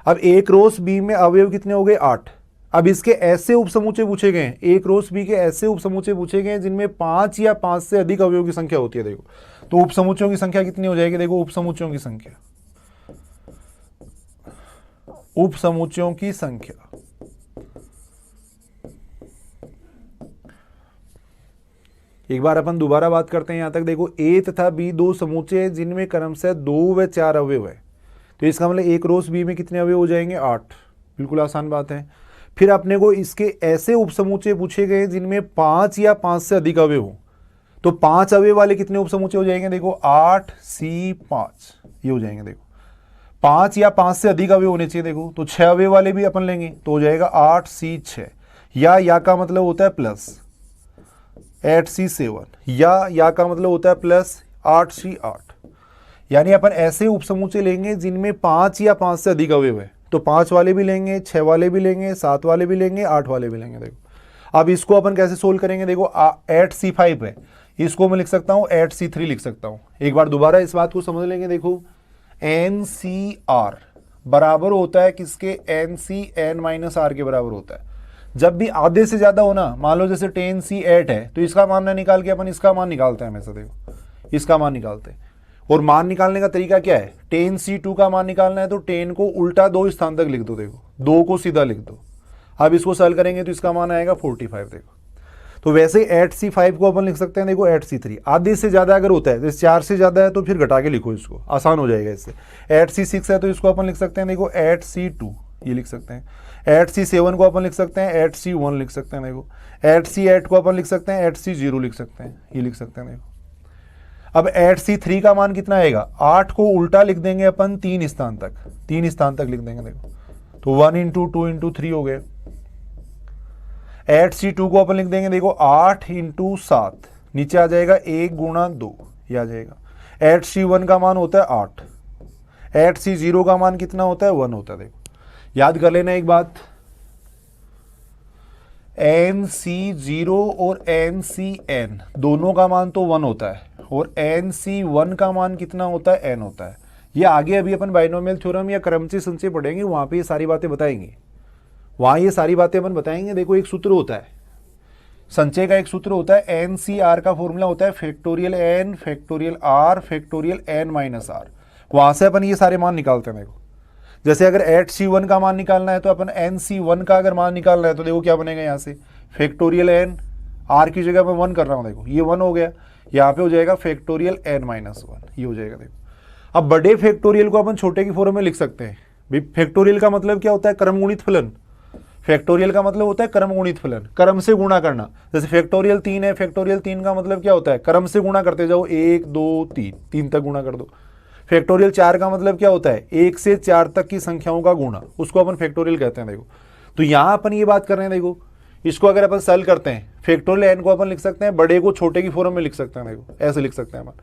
अब ए क्रॉस बी में अवयव कितने हो गए 8। अब इसके ऐसे उपसमुच्चय पूछे गए हैं, ए क्रॉस बी के ऐसे उपसमुच्चय पूछे गए हैं जिनमें 5 या 5 से अधिक अवयव की संख्या होती है। देखो तो उपसमुच्चयों की संख्या कितनी हो जाएगी, देखो उपसमुच्चयों की संख्या एक बार अपन दोबारा बात करते हैं यहां तक। देखो ए तथा बी 2 समुच्चय जिनमें क्रमशः 2 व 4 अवयव है, तो इसका मतलब ए क्रॉस बी में कितने अवयव हो जाएंगे 8, बिल्कुल आसान बात है। फिर अपने को इसके ऐसे उपसमुच्चय पूछे गए जिनमें 5 या 5 से अधिक अवयव हो, तो 5 अवयव वाले कितने उपसमुच्चय हो जाएंगे देखो 8C5 ये हो जाएंगे देखो। 5 या 5 से अधिक अवयव होने चाहिए देखो, तो 6 अवयव वाले भी अपन लेंगे तो हो जाएगा 8C6 या का मतलब होता है प्लस 8C7 या का मतलब होता है प्लस 8C8। यानी अपन ऐसे उपसमुच्चय लेंगे जिनमें 5 या 5 से अधिक अवयव है, तो 5 वाले भी लेंगे, 6 वाले भी लेंगे, 7 वाले भी लेंगे, 8 वाले भी लेंगे देखो। अब इसको अपन कैसे सोल्व करेंगे देखो 8C5 है, इसको मैं लिख सकता हूँ 8C3 लिख सकता हूँ। एक बार दोबारा इस बात को समझ लेंगे देखो, NCR बराबर होता है किसके, NCN-R के बराबर होता है। जब भी आधे से ज्यादा होना, मान लो जैसे 10C8 है तो इसका मान ना निकाल के अपन इसका मान निकालते हैं हमेशा देखो, इसका मान निकालते हैं। और मान निकालने का तरीका क्या है, 10C2 का मान निकालना है तो 10 को उल्टा 2 स्थान तक लिख दो देखो, 2 को सीधा लिख दो। अब इसको सॉल्व करेंगे तो इसका मान आएगा 45 देखो। तो वैसे 8C5 को अपन लिख सकते हैं देखो 8C3। आधे से ज्यादा अगर होता है, जैसे 4 से ज्यादा है तो फिर घटा के लिखो, इसको आसान हो जाएगा इससे। 8C6 है तो इसको अपन लिख सकते हैं देखो 8C2 ये लिख सकते हैं। 8C7 को अपन लिख सकते हैं 8C1 लिख सकते हैं देखो। 8C8 को अपन लिख सकते हैं 8C0 लिख सकते हैं, ये लिख सकते हैं देखो। अब 8C3 का मान कितना आएगा, 8 को उल्टा लिख देंगे अपन 3 स्थान तक, 3 स्थान तक लिख देंगे देखो, तो 1 × 2 × 3 हो गए। 8C2 को अपन लिख देंगे देखो 8 × 7, नीचे आ जाएगा 1 × 2 ये आ जाएगा। 8C1 का मान होता है 8, 8C0 का मान कितना होता है 1 होता है देखो। याद कर लेना एक बात, NC0 और NCN दोनों का मान तो 1 होता है और NC1 का मान कितना होता है, n होता है। ये आगे अभी अपन बाइनोमियल थ्योरम या क्रमचय संचय पढ़ेंगे, वहां पे ये सारी बातें बताएंगे, वहां ये सारी बातें अपन बताएंगे। देखो एक सूत्र होता है संचय का, एक सूत्र होता है NCR का फॉर्मूला होता है factorial n factorial r factorial n-r। वहां से अपन ये सारे मान निकालते हैं देखो। जैसे अगर 8C1 का मान निकालना है तो अपन NC1 का अगर मान निकालना है तो देखो क्या बनेगा, यहाँ से फैक्टोरियल n, r की जगह मैं 1 कर रहा हूँ देखो, ये 1 हो गया, यहाँ पे हो जाएगा फैक्टोरियल n-1 ये हो जाएगा देखो। अब बड़े फैक्टोरियल को अपन छोटे की फॉर्म में लिख सकते हैं भाई। फैक्टोरियल का मतलब क्या होता है, क्रमगुणित फलन। फैक्टोरियल का मतलब होता है क्रमगुणित फलन, क्रम से गुणा करना। जैसे फैक्टोरियल 3 है, फैक्टोरियल 3 का मतलब क्या होता है, क्रम से गुणा करते जाओ, 1 2 3 तक गुणा कर दो। फैक्टोरियल 4 का मतलब क्या होता है, 1 से 4 तक की संख्याओं का गुणा, उसको अपन फैक्टोरियल कहते हैं देखो। तो यहाँ अपन ये बात कर रहे हैं देखो, इसको अगर अपन सॉल्व करते हैं, फैक्टोरियल n को अपन लिख सकते हैं बड़े को छोटे की फॉर्म में लिख सकते हैं देखो, ऐसे लिख सकते हैं अपन।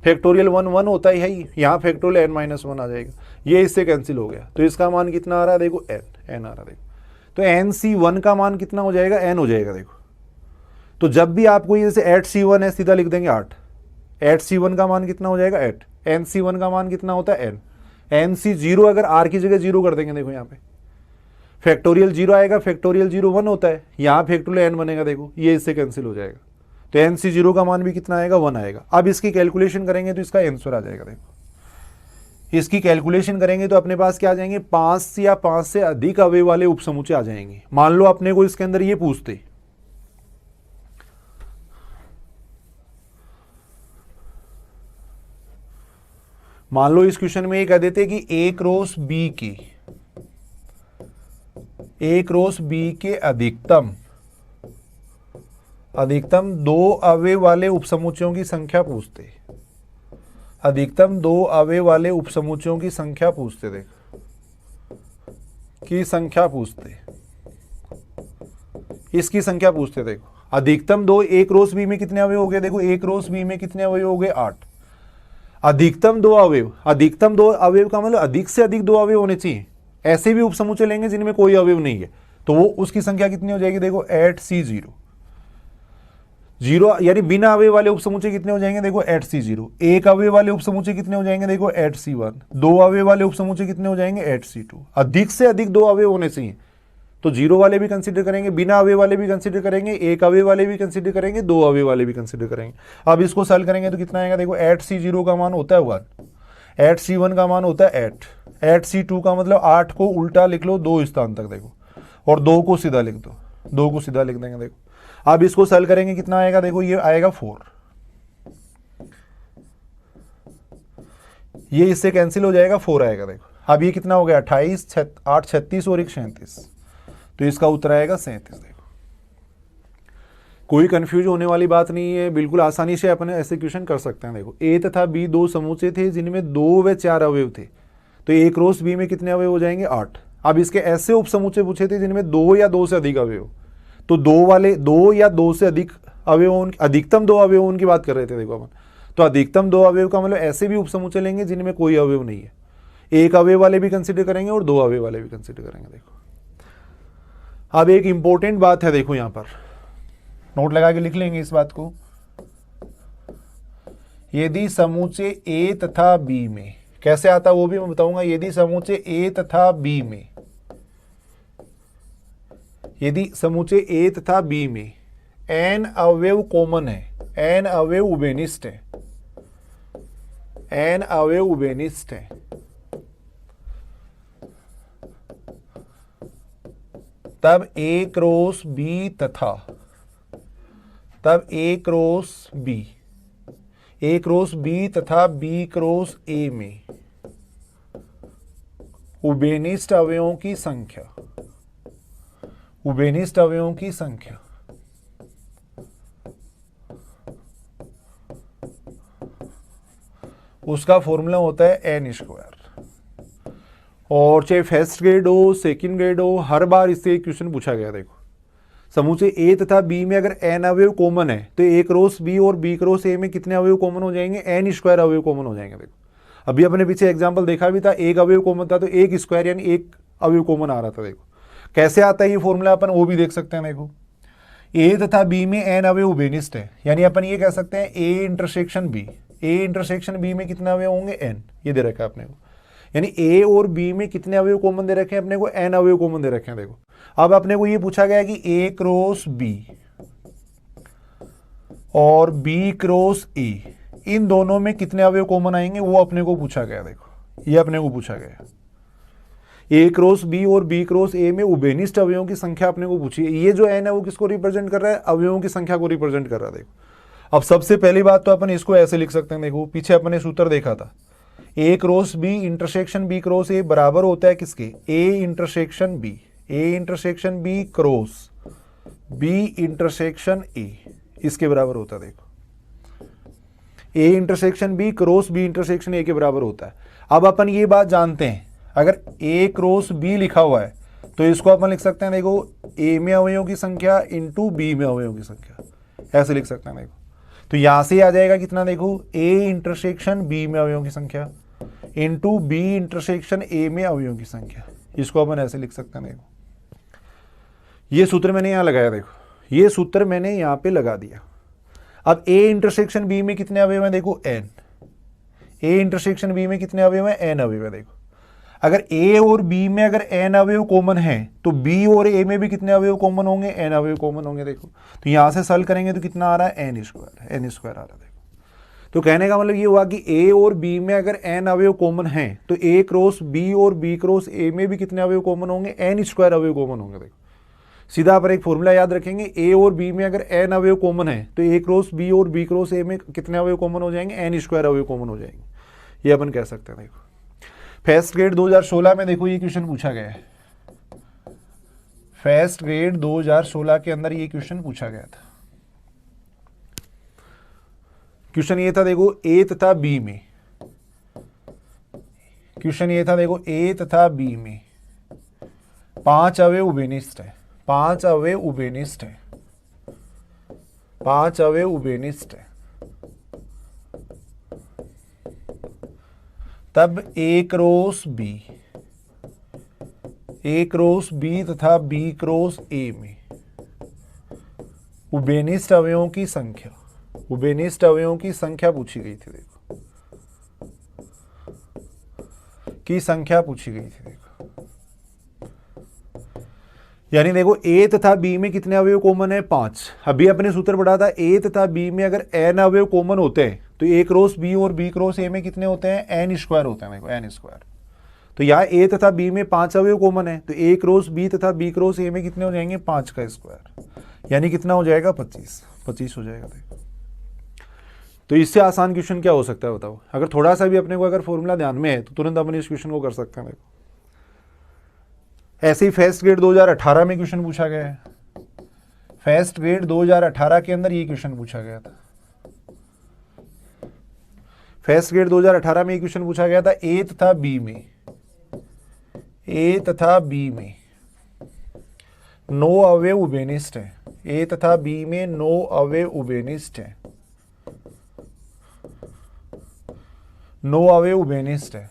फैक्टोरियल 1 होता है ही, यहाँ फैक्टोरियल n-1 आ जाएगा, ये इससे कैंसिल हो गया। तो इसका मान कितना आ रहा है देखो, n आ रहा है देखो। तो NC1 का मान कितना हो जाएगा, n हो जाएगा देखो। तो जब भी आपको ये जैसे 8C1 है सीधा लिख देंगे 8, 8C1 का मान कितना हो जाएगा 8, NC1 का मान कितना होता है n, NC0 अगर r की जगह 0 कर देंगे देखो, यहाँ पे फैक्टोरियल 0 आएगा, फैक्टोरियल 0 1 होता है, यहाँ फैक्टोरियल n बनेगा देखो, ये इससे कैंसिल हो जाएगा। तो NC0 का मान भी कितना आएगा 1 आएगा। अब इसकी कैलकुलेशन करेंगे तो इसका आंसर आ जाएगा देखो। इसकी कैलकुलेशन करेंगे तो अपने पास क्या आ जाएंगे, 5 या 5 से अधिक अवयव वाले उपसमुच्चय आ जाएंगे। मान लो अपने को इसके अंदर ये पूछते, मान लो इस क्वेश्चन में ये कह देते कि A क्रॉस B के अधिकतम 2 अवयव वाले उपसमुच्चयों की संख्या पूछते, अधिकतम 2 अवयव वाले उपसमुच्चयों की संख्या पूछते, देख की संख्या पूछते, इसकी संख्या पूछते। देखो अधिकतम 2, A क्रॉस B में कितने अवयव हो गए, देखो A क्रॉस B में कितने अवयव हो गए 8। अधिकतम 2 अवयव, अधिकतम 2 अवयव का मतलब अधिक से अधिक 2 अवयव होने चाहिए। ऐसे भी उपसमुच्चय लेंगे जिनमें कोई अवयव नहीं है तो वो उसकी संख्या कितनी हो जाएगी, देखो 8C0 0, यानी बिना अवयव वाले उपसमुच्चय कितने हो जाएंगे, देखो 8C0। एक अवयव वाले उपसमुच्चय कितने हो जाएंगे, देखो 8C1। 2 अवयव वाले उपसमुच्चय कितने हो जाएंगे, 8C2। अधिक से अधिक 2 अवयव होने चाहिए तो 0 वाले भी कंसीडर करेंगे, बिना अवयव वाले भी कंसीडर करेंगे, एक अवयव वाले भी कंसीडर करेंगे, 2 अवयव वाले भी कंसीडर करेंगे। अब इसको सॉल्व करेंगे तो कितना आएगा, देखो 8C0 का मान होता है 1, 8C1 का मान होता है 8, 8C2 का मतलब 8 को उल्टा लिख लो 2 स्थान तक देखो, और 2 को सीधा लिख दो, 2 को सीधा लिख देंगे देखो। अब इसको सॉल्व करेंगे कितना आएगा, देखो ये आएगा 4, ये इससे कैंसिल हो जाएगा, 4 आएगा देखो। अब ये कितना हो गया 28, 8 36 और 1 37, तो इसका उत्तर आएगा 37 देखो। कोई कंफ्यूज होने वाली बात नहीं है, बिल्कुल आसानी से अपन ऐसे क्वेश्चन कर सकते हैं। देखो ए तथा बी दो समूचे थे जिनमें 2 व 4 अवयव थे, तो ए क्रॉस बी में कितने अवयव हो जाएंगे 8। अब इसके ऐसे उपसमूचे पूछे थे जिनमें 2 या 2 से अधिक अवयव, तो 2 या 2 से अधिक अवयव, अधिकतम 2 अवयवों की बात कर रहे थे देखो अपन। तो अधिकतम 2 अवयव का मतलब ऐसे भी उपसमूचे लेंगे जिनमें कोई अवयव नहीं है, 1 अवयव वाले भी कंसिडर करेंगे और 2 अवयव वाले भी कंसिडर करेंगे। देखो अब एक इंपॉर्टेंट बात है, देखो यहां पर नोट लगा के लिख लेंगे इस बात को। यदि समूचे ए तथा बी में, कैसे आता वो भी मैं बताऊंगा। यदि समूचे ए तथा बी में, यदि समूचे ए तथा बी में n अवयव कॉमन है, n अवयव उभयनिष्ठ है, n अवयव उभयनिष्ठ है, तब a क्रॉस b तथा, तब a क्रॉस b तथा b क्रॉस a में उभयनिष्ठ अवयवों की संख्या, उभयनिष्ठ अवयवों की संख्या उसका फॉर्मूला होता है n स्क्वायर। और चाहे फर्स्ट ग्रेड हो सेकंड ग्रेड हो, हर बार इससे एक क्वेश्चन पूछा गया। देखो समूचे ए तथा बी में अगर n अवयव कॉमन है तो a क्रॉस बी और b क्रॉस a में कितने अवयव कॉमन हो जाएंगे, n स्क्वायर अवयव कॉमन हो जाएंगे। देखो अभी अपने पीछे एग्जांपल देखा भी था, एक अवयव कॉमन था तो एक स्क्वायर यानी एक अवयव कॉमन आ रहा था। देखो कैसे आता है ये फॉर्मूला, अपन वो भी देख सकते हैं। देखो a तथा b में n अवयव उभयनिष्ठ है, यानी अपन ये कह सकते हैं a intersection b, a intersection b में कितने अवयव होंगे n, ये दे रखा है अपने को। यानी a और b में कितने अवयव कॉमन दे रखे हैं अपने को, n अवयव कॉमन दे रखे हैं। देखो अब अपने को ये पूछा गया कि a क्रॉस b और b क्रॉस a, इन दोनों में कितने अवयव कॉमन आएंगे वो अपने को पूछा गया। देखो ये अपने को पूछा गया, a क्रॉस b और b क्रॉस a में उभयनिष्ठ अवयवों की संख्या अपने को पूछी है। ये जो n है वो किसको रिप्रेजेंट कर रहा है, अवयवों की संख्या को रिप्रेजेंट कर रहा है। देखो अब सबसे पहली बात तो अपन इसको ऐसे लिख सकते हैं। देखो पीछे अपने सूत्र देखा था, a cross b intersection b cross a बराबर होता है किसके, a intersection b, a intersection b cross b intersection a, इसके बराबर होता है। देखो a intersection b cross b intersection a के बराबर होता है। अब अपन ये बात जानते हैं, अगर a क्रॉस b लिखा हुआ है तो इसको अपन लिख सकते हैं। देखो a में अवयवों की संख्या इंटू b में अवयवों की संख्या, ऐसे लिख सकते हैं। देखो तो यहां से आ जाएगा कितना, देखो a इंटरसेक्शन b में अवयवों की संख्या इंटू b इंटरसेक्शन a में अवयवों की संख्या, इसको अपन ऐसे लिख सकते हैं। देखो ये सूत्र मैंने यहां लगाया, देखो ये सूत्र मैंने यहां पे लगा दिया। अब a इंटरसेक्शन b में कितने अवयव हैं, देखो n, a इंटरसेक्शन b में कितने अवयव हैं, n अवयव है। देखो अगर a और b में अगर n अवयव कॉमन है तो b और a में भी कितने अवयव कॉमन होंगे, n अवयव कॉमन होंगे। देखो तो यहां से सॉल्व करेंगे तो कितना आ रहा है, n स्क्वायर आ रहा है। देखो तो कहने का मतलब ये हुआ कि a और b में अगर n अवयव कॉमन है तो a क्रॉस b और b क्रॉस a में भी कितने अवयव कॉमन होंगे, n स्क्वायर अवयव कॉमन होंगे। देखो सीधा पर एक फॉर्मूला याद रखेंगे, a और b में अगर n अवयव कॉमन है तो a क्रॉस b और b क्रॉस a में कितने अवयव कॉमन हो जाएंगे, n स्क्वायर अवयव कॉमन हो जाएंगे, ये अपन कह सकते हैं। देखो फर्स्ट ग्रेड 2016 में देखो ये क्वेश्चन पूछा गया है, फर्स्ट ग्रेड 2016 के अंदर ये क्वेश्चन पूछा गया था। क्वेश्चन ये था, देखो a तथा b में, क्वेश्चन ये था देखो a तथा b में 5 अवयव उभयनिष्ठ है, 5 अवयव उभयनिष्ठ है, 5 अवयव उभयनिष्ठ है, तब a क्रॉस b तथा b क्रॉस a में उभयनिष्ठ अवयवों की संख्या, उभयनिष्ठ अवयवों की संख्या पूछी गई थी। देखो की संख्या पूछी गई थी। देखो यानी देखो a तथा b में कितने अवयव कॉमन है, 5। अभी अपने सूत्र पढ़ा था a तथा b में अगर n अवयव कॉमन होते हैं तो a क्रॉस b और b क्रॉस a में कितने होते हैं, n स्क्वायर होते हैं। देखो n स्क्वायर, तो यहाँ a तथा b में 5 अवयव कॉमन है तो a क्रॉस b तथा b क्रॉस a में कितने हो जाएंगे, 5 का स्क्वायर, यानी कितना हो जाएगा, 25 हो जाएगा। देखो तो इससे आसान क्वेश्चन क्या हो सकता है बताओ। अगर थोड़ा सा भी अपने को अगर फॉर्मूला ध्यान में है तो तुरंत अपन इस क्वेश्चन को कर सकते हैं। देखो ऐसे ही फर्स्ट ग्रेड 2018 में क्वेश्चन पूछा गया है, फर्स्ट ग्रेड 2018 के अंदर ये क्वेश्चन पूछा गया था। फर्स्ट ग्रेड 2018 में ये क्वेश्चन पूछा गया था। ए तथा बी में नो अवयव उभयनिष्ठ है। ए तथा बी में नो अवयव उभयनिष्ठ है। नो अवयव उभयनिष्ठ है।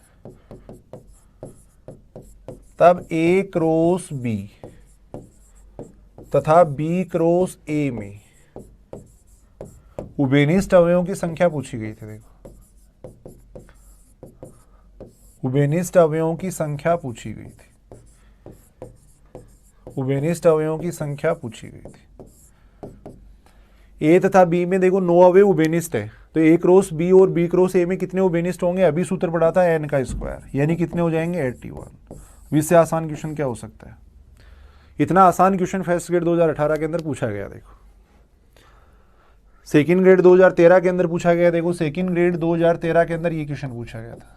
तब ए क्रॉस बी तथा बी क्रॉस ए में उभयनिष्ठ अवयवों की संख्या पूछी गई थी। देखो, उभयनिष्ठ अवयवों की संख्या पूछी गई थी। उभयनिष्ठ अवयवों की संख्या पूछी गई थी। ए तथा बी में देखो नो अवयव उभयनिष्ठ है, तो ए क्रॉस बी और बी क्रॉस ए में कितने उभयनिष्ठ होंगे? अभी सूत्र पढ़ा था एन का स्क्वायर, यानी कितने हो जाएंगे? 81। इससे आसान क्वेश्चन क्या हो सकता है? इतना आसान क्वेश्चन फर्स्ट ग्रेड 2018 के अंदर पूछा गया। देखो, सेकंड ग्रेड 2013 के अंदर पूछा गया। देखो, सेकंड ग्रेड 2013 के अंदर ये क्वेश्चन पूछा गया था।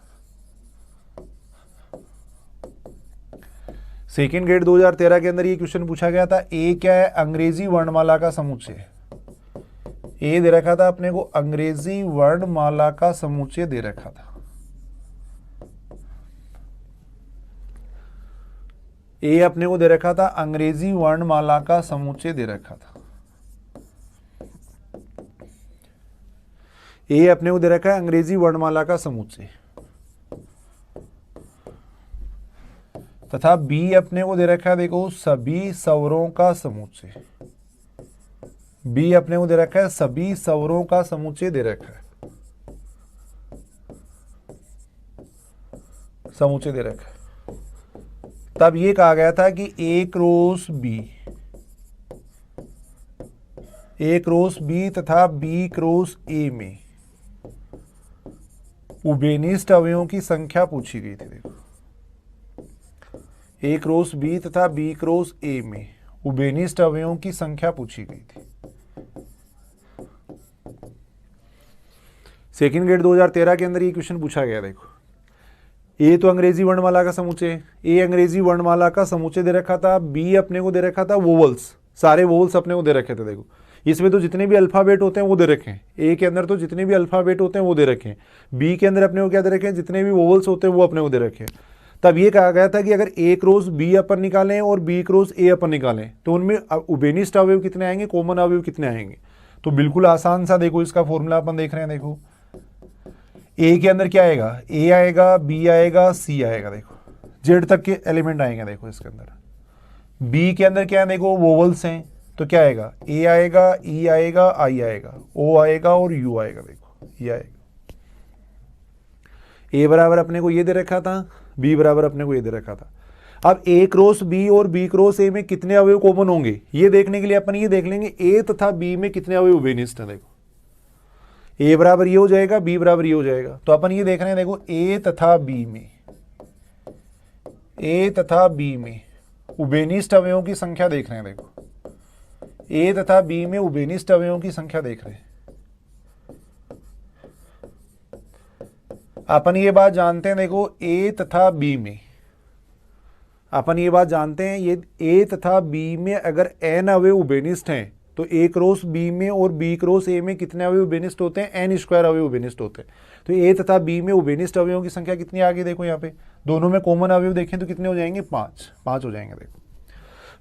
सेकेंड ग्रेड 2013 के अंदर ये क्वेश्चन पूछा गया था। ए क्या है? अंग्रेजी वर्णमाला का समुच्चय। ए दे रखा था अपने को, अंग्रेजी वर्णमाला का समुच्चय दे रखा था। ए अपने को दे रखा था, अंग्रेजी वर्णमाला का समुच्चय दे रखा था। ए अपने को दे रखा है अंग्रेजी वर्णमाला का समुच्चय, तथा बी अपने को दे रखा है देखो सभी स्वरों का समुच्चय। बी अपने को दे रखा है सभी स्वरों का समुच्चय दे रखा है, समुच्चय दे रखा है। तब ये कहा गया था कि ए क्रॉस बी तथा बी क्रॉस ए में उभयनिष्ठ अवयवों की संख्या पूछी गई थी। देखो, ए क्रॉस बी तथा बी क्रॉस ए में उभयनिष्ठ अवयवों की संख्या पूछी गई थी। सेकेंड ग्रेड 2013 के अंदर ये क्वेश्चन पूछा गया। देखो, ए तो अंग्रेजी वर्णमाला का समुच्चय, ए अंग्रेजी वर्णमाला का समुच्चय दे रखा था। बी अपने को दे रखा था वोवल्स, सारे वोवल्स अपने को दे रखे थे। देखो, इसमें तो जितने भी अल्फाबेट होते हैं वो दे रखे हैं। ए के अंदर तो जितने भी अल्फाबेट होते हैं वो दे रखे हैं। बी के अंदर अपने को क्या दे रखे हैं? जितने भी वोवल्स होते हैं वो अपने को दे रखे हैं। तब ये कहा गया था कि अगर ए क्रॉस बी अपन निकालें और बी क्रॉस ए अपन निकालें तो उनमें उभयनिष्ठ अवयव कितने आएंगे, कॉमन अवयव कितने आएंगे? तो बिल्कुल आसान सा देखो इसका फॉर्मूला अपन देख रहे हैं। देखो, ए के अंदर क्या आएगा? ए आएगा, बी आएगा, सी आएगा। देखो, जेड तक के एलिमेंट आएंगे। देखो, इसके अंदर बी के अंदर क्या है? देखो वोवल्स हैं, तो क्या आएगा? ए आएगा, ई आएगा, आई आएगा, ओ आएगा और यू आएगा। देखो, ये आएगा। ए बराबर अपने को ये दे रखा था, बी बराबर अपने को ये दे रखा था। अब ए क्रॉस बी और बी क्रॉस ए में कितने अवयव कॉमन होंगे ये देखने के लिए अपन ये देख लेंगे ए तथा बी में कितने अवयव उभयनिष्ठ हैं। देखो, ए बराबर ये हो जाएगा, बी बराबर ये हो जाएगा। तो अपन ये देख रहे हैं। देखो, ए तथा बी में उभयनिष्ठ अवयवों की संख्या देख रहे हैं। देखो, ए तथा बी में उभयनिष्ठ अवयवों की संख्या देख रहे हैं। अपन ये बात जानते हैं। देखो, ए तथा बी में अपन ये बात जानते हैं, ये ए तथा बी में अगर एन अवयव उभयनिष्ठ हैं तो ए क्रॉस बी में और बी क्रॉस ए में कितने अवयव उभयनिष्ठ होते हैं? एन स्क्वायर अवयव उभयनिष्ठ होते हैं। तो ए तथा बी में उभयनिष्ठ अवयवों की संख्या कितनी आ गई? देखो, यहाँ पे दोनों में कॉमन अवयव देखें तो कितने हो जाएंगे? 5 हो जाएंगे। देखो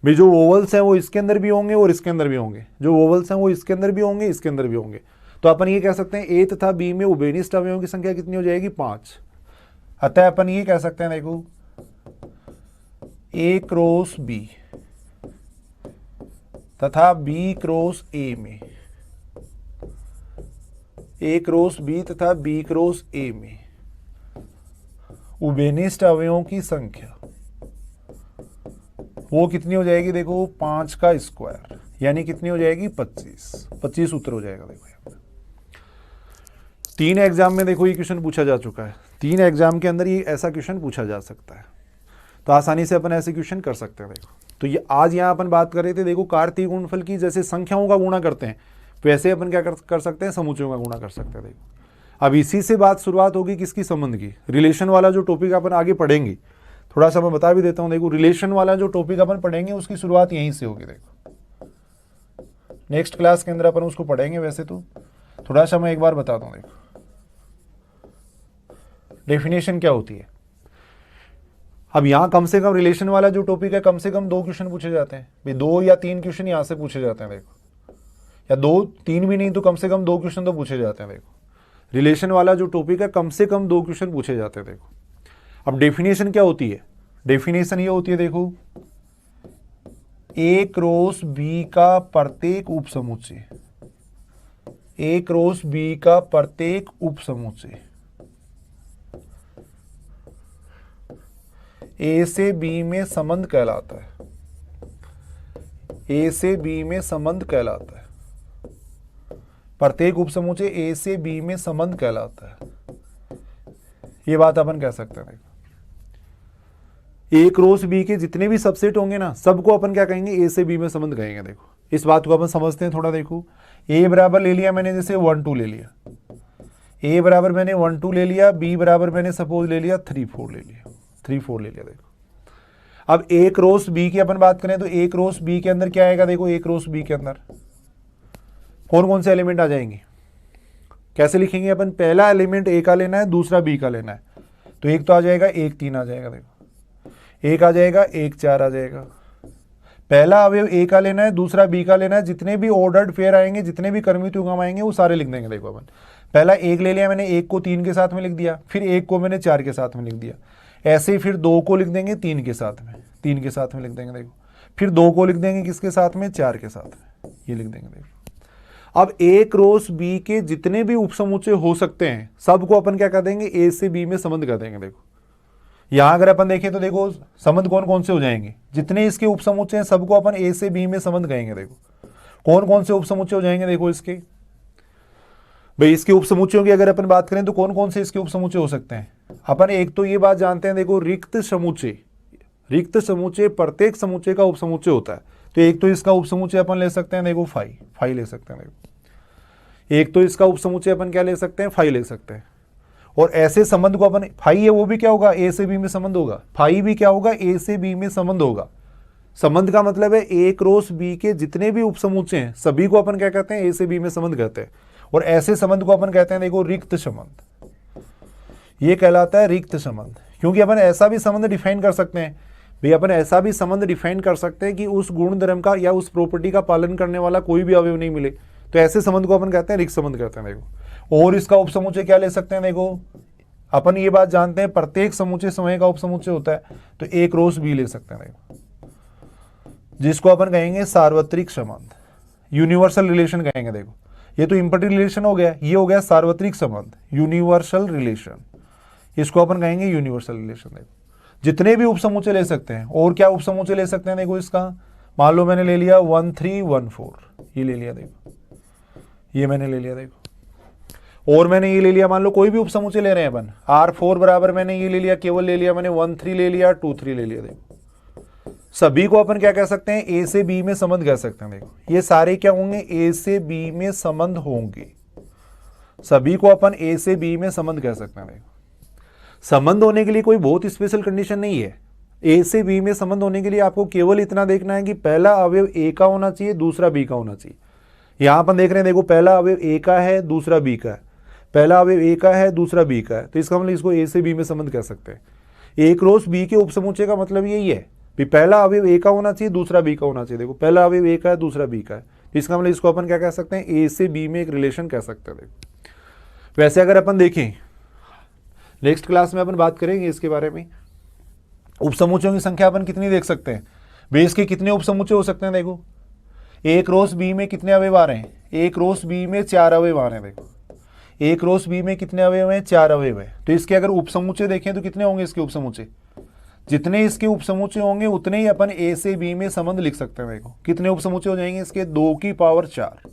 भाई, जो वोवल्स हैं वो इसके अंदर भी होंगे और इसके अंदर भी होंगे। जो वोवल्स हैं वो इसके अंदर भी होंगे, इसके अंदर भी होंगे। तो अपन ये कह सकते हैं ए तथा बी में उभयनिष्ठ अवयवों की संख्या कितनी हो जाएगी? 5। अतः अपन ये कह सकते हैं। देखो, ए क्रॉस बी तथा बी क्रॉस ए में, ए क्रॉस बी तथा बी क्रॉस ए में उभयनिष्ठ अवयवों की संख्या वो कितनी हो जाएगी? देखो, 5 का स्क्वायर, यानी कितनी हो जाएगी? 25 उत्तर हो जाएगा। देखो, यहाँ पर 3 एग्जाम में देखो ये क्वेश्चन पूछा जा चुका है। 3 एग्जाम के अंदर ये ऐसा क्वेश्चन पूछा जा सकता है, तो आसानी से अपन ऐसे क्वेश्चन कर सकते हैं। देखो, तो ये आज यहाँ अपन बात कर रहे थे। देखो, कार्तीय गुणनफल की जैसे संख्याओं का गुणा करते हैं वैसे अपन क्या कर सकते हैं? समुच्चयों का गुणा कर सकते हैं। देखो, अब इसी से बात शुरुआत होगी किसकी? संबंध की। रिलेशन वाला जो टॉपिक अपन आगे पढ़ेंगे, थोड़ा सा मैं बता भी देता हूँ। देखो, रिलेशन वाला जो टॉपिक अपन पढ़ेंगे उसकी शुरुआत यहीं से होगी। देखो, नेक्स्ट क्लास के अंदर अपन उसको पढ़ेंगे। वैसे तो थोड़ा सा मैं एक बार बता दूं, देखो डेफिनेशन क्या होती है। अब यहाँ कम से कम रिलेशन वाला जो टॉपिक है, कम से कम 2 क्वेश्चन पूछे जाते हैं भाई, 2 या 3 क्वेश्चन यहाँ से पूछे जाते हैं। देखो, या 2-3 भी नहीं तो कम से कम 2 क्वेश्चन तो पूछे जाते हैं। देखो, रिलेशन वाला जो टॉपिक है कम से कम 2 क्वेश्चन पूछे जाते हैं। देखो, अब डेफिनेशन क्या होती है, डेफिनेशन ये होती है, देखो A क्रॉस B का प्रत्येक उपसमुच्चय, A क्रॉस B का प्रत्येक उपसमुच्चय A से B में संबंध कहलाता है, A से B में संबंध कहलाता है। प्रत्येक उपसमुच्चय A से B में संबंध कहलाता है, ये बात अपन कह सकते हैं। देखो, A क्रॉस B के जितने भी सबसेट होंगे ना, सबको अपन क्या कहेंगे, A से B में संबंध कहेंगे। देखो, इस बात को अपन समझते हैं थोड़ा। देखो, A बराबर ले लिया मैंने, जैसे 1 2 ले लिया, A बराबर मैंने 1 2 ले लिया, B बराबर मैंने सपोज ले लिया 3 4 ले लिया, 3 4 ले लिया। देखो, अब A क्रॉस B की अपन बात करें तो A क्रॉस B के अंदर क्या आएगा, देखो A क्रॉस B के अंदर कौन कौन से एलिमेंट आ जाएंगे, कैसे लिखेंगे अपन, पहला एलिमेंट A का लेना है, दूसरा B का लेना है, तो एक तो आ जाएगा 1 3 आ जाएगा। देखो, एक आ जाएगा, 1 4 आ जाएगा। पहला अवयव A का लेना है, दूसरा B का लेना है, जितने भी ऑर्डर्ड पेयर आएंगे, जितने भी क्रमित युग्म आएंगे वो सारे लिख देंगे। देखो, अपन पहला 1 ले लिया मैंने, 1 को 3 के साथ में लिख दिया, फिर 1 को मैंने 4 के साथ में लिख दिया, ऐसे ही फिर 2 को लिख देंगे 3 के साथ में, 3 के साथ में लिख देंगे। देखो, फिर 2 को लिख देंगे किसके साथ में, 4 के साथ में, ये लिख देंगे। देखो, अब A क्रॉस B के जितने भी उपसमुच्चय हो सकते हैं, सबको अपन क्या कर देंगे, A से B में संबंध कर देंगे। देखो, यहां अगर अपन देखें तो देखो संबंध कौन कौन से हो जाएंगे, जितने इसके उपसमुच्चय हैं सबको अपन A से B में संबंध कहेंगे। देखो, कौन कौन से उपसमुच्चय हो जाएंगे, देखो इसके भाई, इसके उपसमुच्चयों की अगर अपन बात करें तो कौन कौन से इसके उपसमुच्चय हो सकते हैं। अपन एक तो ये बात जानते हैं, देखो रिक्त समुच्चय, रिक्त समुच्चय प्रत्येक समुच्चय का उपसमुच्चय होता है, तो एक तो इसका उपसमुच्चय अपन ले सकते हैं, देखो फाई ले सकते हैं। देखो, एक तो इसका उपसमुच्चय अपन क्या ले सकते हैं, फाई ले सकते हैं। और ऐसे संबंध को अपन, फाई है वो भी क्या होगा, A से B में संबंध होगा, फाई भी क्या होगा, A से B में संबंध होगा। संबंध का मतलब है A क्रॉस B के जितने भी उपसमुच्चय हैं सभी को अपन क्या कहते हैं, A से B में संबंध कहते हैं। और ऐसे संबंध को अपन कहते हैं, देखो रिक्त संबंध, ये कहलाता है रिक्त संबंध। क्योंकि अपन ऐसा भी संबंध डिफाइन कर सकते हैं भाई, अपन ऐसा भी संबंध डिफाइन कर सकते हैं कि उस गुण धर्म का या उस प्रॉपर्टी का पालन करने वाला कोई भी अवयव नहीं मिले, तो ऐसे संबंध को अपन कहते हैं रिक्त संबंध कहते हैं। देखो, और इसका उपसमुच्चय क्या ले सकते हैं, देखो अपन ये बात जानते हैं प्रत्येक समुच्चय समय का उपसमुच्चय होता है, तो A क्रॉस B ले सकते हैं। देखो, जिसको अपन कहेंगे सार्वत्रिक संबंध, यूनिवर्सल रिलेशन कहेंगे। देखो, ये तो इंपॉर्टेंट रिलेशन हो गया, ये हो गया सार्वत्रिक संबंध, यूनिवर्सल रिलेशन, इसको अपन कहेंगे यूनिवर्सल रिलेशन। देखो, जितने भी उपसमुच्चय ले सकते हैं। और क्या उपसमुच्चय ले सकते हैं, देखो इसका मान लो मैंने ले लिया 1 3 1 4, ये ले लिया। देखो, ये मैंने ले लिया। देखो, और मैंने ये ले लिया, मान लो कोई भी उपसमुच्चय ले रहे हैं अपन, R4 बराबर मैंने ये ले लिया, केवल ले लिया मैंने 1 3 ले लिया, 2 3 ले लिया। देखो, सभी को अपन क्या कह सकते हैं, A से B में संबंध कह सकते हैं। देखो, ये सारे क्या होंगे, A से B में संबंध होंगे, सभी को अपन A से B में संबंध कह सकते हैं। देखो, संबंध होने के लिए कोई बहुत स्पेशल कंडीशन नहीं है। A से B में संबंध होने के लिए आपको केवल इतना देखना है कि पहला अवयव A का होना चाहिए, दूसरा B का होना चाहिए। यहां अपन देख रहे हैं, देखो पहला अवयव A का है, दूसरा B का है, पहला अवयव A का है, दूसरा B का है, तो इसका मतलब इसको A से B में संबंध कह सकते हैं। A क्रॉस B के उपसमुच्चय का मतलब यही है कि पहला अवयव A का होना चाहिए, दूसरा B का होना चाहिए। देखो, पहला अवयव A का है, दूसरा B का है, तो इसका मतलब इसको अपन क्या कह सकते हैं, A से B में एक रिलेशन कह सकते हैं। देखो, वैसे अगर अपन देखें, नेक्स्ट क्लास में अपन बात करेंगे इसके बारे में, उपसमुच्चयों की संख्या अपन कितनी देख सकते हैं, बेस के कितने उपसमुच्चय हो सकते हैं। देखो, A क्रॉस B में कितने अवयव आ रहे हैं, A क्रॉस B में 4 अवयव आ रहे हैं। देखो, A क्रॉस B में कितने अवयव हैं, 4 अवयव है, तो इसके अगर उपसमुच्चय देखें तो कितने होंगे इसके उपसमुच्चय, जितने इसके उपसमुच्चय होंगे उतने ही अपन A से B में संबंध लिख सकते हैं। देखो, कितने उपसमुच्चय हो जाएंगे इसके, 2 की पावर 4।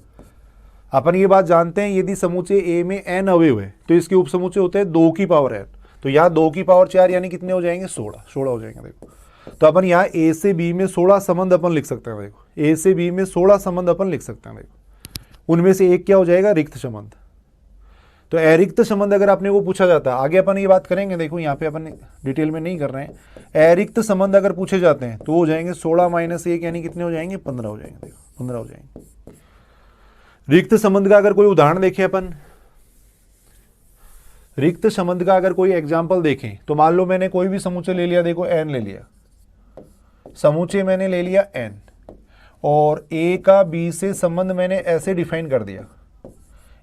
अपन ये बात जानते हैं, यदि समुच्चय A में n अवयव है तो इसके उपसमुच्चय होते हैं 2 की पावर n, तो यहाँ 2 की पावर 4 यानी कितने हो जाएंगे, 16 हो जाएंगे। देखो, तो अपन यहाँ A से B में 16 संबंध अपन लिख सकते हैं। देखो, A से B में 16 संबंध अपन लिख सकते हैं। देखो, उनमें से एक क्या हो जाएगा, रिक्त संबंध। तो अरिक्त संबंध अगर आपने वो पूछा जाता है, आगे अपन ये बात करेंगे, देखो यहाँ पे अपन डिटेल में नहीं कर रहे हैं, अरिक्त संबंध अगर पूछे जाते हैं तो हो जाएंगे 16 - 1 यानी कितने हो जाएंगे, 15 हो जाएंगे। देखो, 15 हो जाएंगे। रिक्त संबंध का अगर कोई उदाहरण देखें अपन, रिक्त संबंध का अगर कोई एग्जाम्पल देखें तो मान लो मैंने कोई भी समुच्चय ले लिया, देखो n ले लिया, समुच्चय मैंने ले लिया n, और a का b से संबंध मैंने ऐसे डिफाइन कर दिया,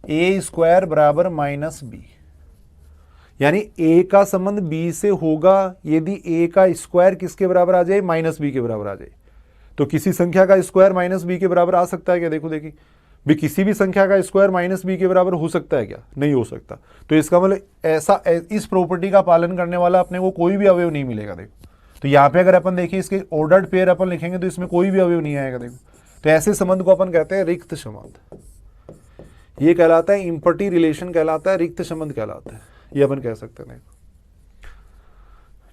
a स्क्वायर बराबर माइनस b, यानी a का संबंध b से होगा यदि a का स्क्वायर किसके बराबर आ जाए, माइनस b के बराबर आ जाए। तो किसी संख्या का स्क्वायर माइनस b के बराबर आ सकता है क्या? देखो देखिए भी, किसी भी संख्या का स्क्वायर माइनस b के बराबर हो सकता है क्या? नहीं हो सकता। तो इसका मतलब ऐसा, इस प्रॉपर्टी का पालन करने वाला अपने को कोई भी अवयव नहीं मिलेगा। देखो तो यहाँ पे अगर अपन देखिए इसके ऑर्डर्ड पेयर अपन लिखेंगे तो इसमें कोई भी अवयव नहीं आएगा। देखो तो ऐसे संबंध को अपन कहते हैं रिक्त संबंध, ये कहलाता है इम्पटी रिलेशन कहलाता है, रिक्त संबंध कहलाता है, ये अपन कह सकते हैं।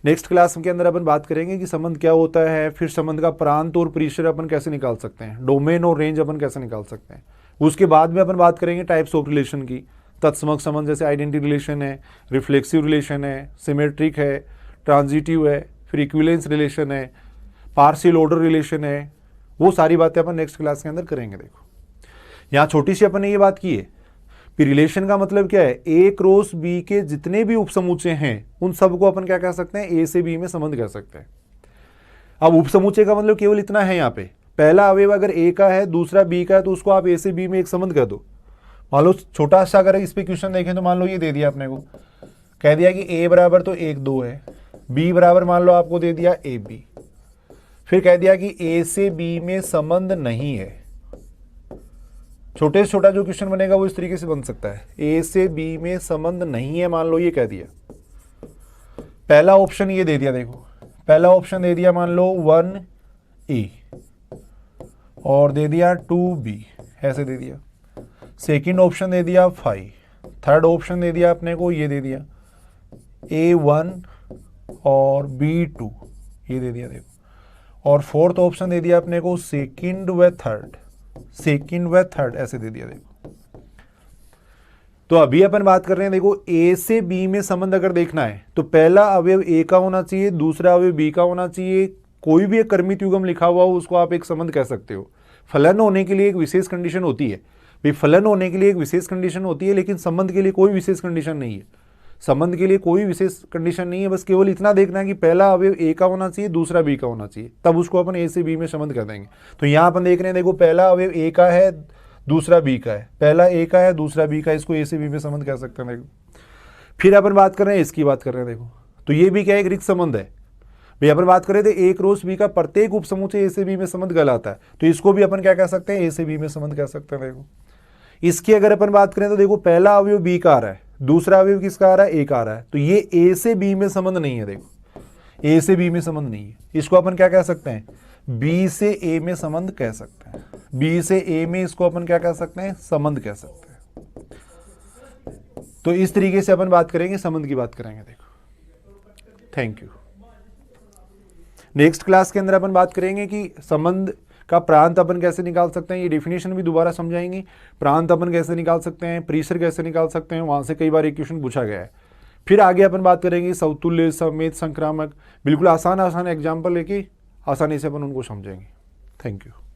नेक्स्ट क्लास के अंदर अपन बात करेंगे कि संबंध क्या होता है, फिर संबंध का प्रांत और परिसर अपन कैसे निकाल सकते हैं, डोमेन और रेंज अपन कैसे निकाल सकते हैं। उसके बाद में अपन बात करेंगे टाइप्स ऑफ रिलेशन की, तत्समक संबंध जैसे आइडेंटिटी रिलेशन है, रिफ्लेक्सिव रिलेशन है, सिमेट्रिक है, ट्रांजिटिव है, फिर इक्विवेलेंस रिलेशन है, पार्शियल ऑर्डर रिलेशन है, वो सारी बातें अपन नेक्स्ट क्लास के अंदर करेंगे। देखो यहाँ छोटी सी अपन ने ये बात की है, फिर रिलेशन का मतलब क्या है, ए क्रॉस बी के जितने भी उपसमुच्चय हैं उन सबको अपन क्या कह सकते हैं, ए से बी में संबंध कह सकते हैं। अब उपसमुच्चय का मतलब केवल इतना है, यहाँ पे पहला अवयव अगर ए का है दूसरा बी का है तो उसको आप ए से बी में एक संबंध कह दो। मान लो छोटा सा अगर इस पे क्वेश्चन देखें तो मान लो ये दे दिया अपने को, कह दिया कि ए बराबर तो 1 2 है, बी बराबर मान लो आपको दे दिया ए बी, फिर कह दिया कि ए से बी में संबंध नहीं है। छोटे से छोटा जो क्वेश्चन बनेगा वो इस तरीके से बन सकता है, ए से बी में संबंध नहीं है, मान लो ये कह दिया। पहला ऑप्शन ये दे दिया, देखो पहला ऑप्शन दे दिया मान लो 1A और दे दिया 2B, ऐसे दे दिया। सेकंड ऑप्शन दे दिया 5, थर्ड ऑप्शन दे दिया अपने को ये दे दिया A1 और B2, ये दे दिया देखो, और फोर्थ ऑप्शन दे दिया अपने को सेकंड व थर्ड, सेकंड व थर्ड ऐसे दे दिया। देखो तो अभी अपन बात कर रहे हैं, देखो ए से बी में संबंध अगर देखना है तो पहला अवयव ए का होना चाहिए, दूसरा अवयव बी का होना चाहिए। कोई भी एक कर्मित युग्म लिखा हुआ हो उसको आप एक संबंध कह सकते हो। फलन होने के लिए एक विशेष कंडीशन होती है भाई, फलन होने के लिए एक विशेष कंडीशन होती है, लेकिन संबंध के लिए कोई विशेष कंडीशन नहीं है। संबंध के लिए कोई विशेष कंडीशन नहीं है, बस केवल इतना देखना है कि पहला अवयव ए का होना चाहिए दूसरा बी का होना चाहिए, तब उसको अपन ए से बी में संबंध कर देंगे। तो यहाँ अपन देख रहे हैं, देखो पहला अवयव ए का है दूसरा बी का है, पहला ए का है दूसरा बी का, इसको ए से बी में संबंध कह सकते हैं। देखो फिर अपन बात कर रहे हैं, इसकी बात कर रहे हैं। देखो तो ये भी क्या एक रिक्त संबंध है भाई। अपन बात कर रहे थे ए क्रॉस बी का प्रत्येक उपसमुच्चय ए से बी में संबंध कहलाता है, तो इसको भी अपन क्या कह सकते हैं, ए से बी में संबंध कह सकते हैं। देखो इसकी अगर अपन बात करें तो देखो पहला अवयव बी का आ रहा है, दूसरा अवयव किसका आ रहा है, ए का आ रहा है, तो ये ए से बी में संबंध नहीं है। देखो ए से बी में संबंध नहीं है, इसको अपन क्या कह सकते हैं, बी से ए में संबंध कह सकते हैं। बी से ए में इसको अपन क्या कह सकते हैं, संबंध कह सकते हैं। तो इस तरीके से अपन बात करेंगे, संबंध की बात करेंगे। देखो थैंक यू। नेक्स्ट क्लास के अंदर अपन बात करेंगे कि संबंध का प्रांत अपन कैसे निकाल सकते हैं, ये डेफिनेशन भी दोबारा समझाएंगे। प्रांत अपन कैसे निकाल सकते हैं, परिसर कैसे निकाल सकते हैं, वहां से कई बार एक क्वेश्चन पूछा गया है। फिर आगे अपन बात करेंगे समतुल्य, समेत, संक्रामक, बिल्कुल आसान आसान एग्जाम्पल लेके आसानी से अपन उनको समझेंगे। Thank you.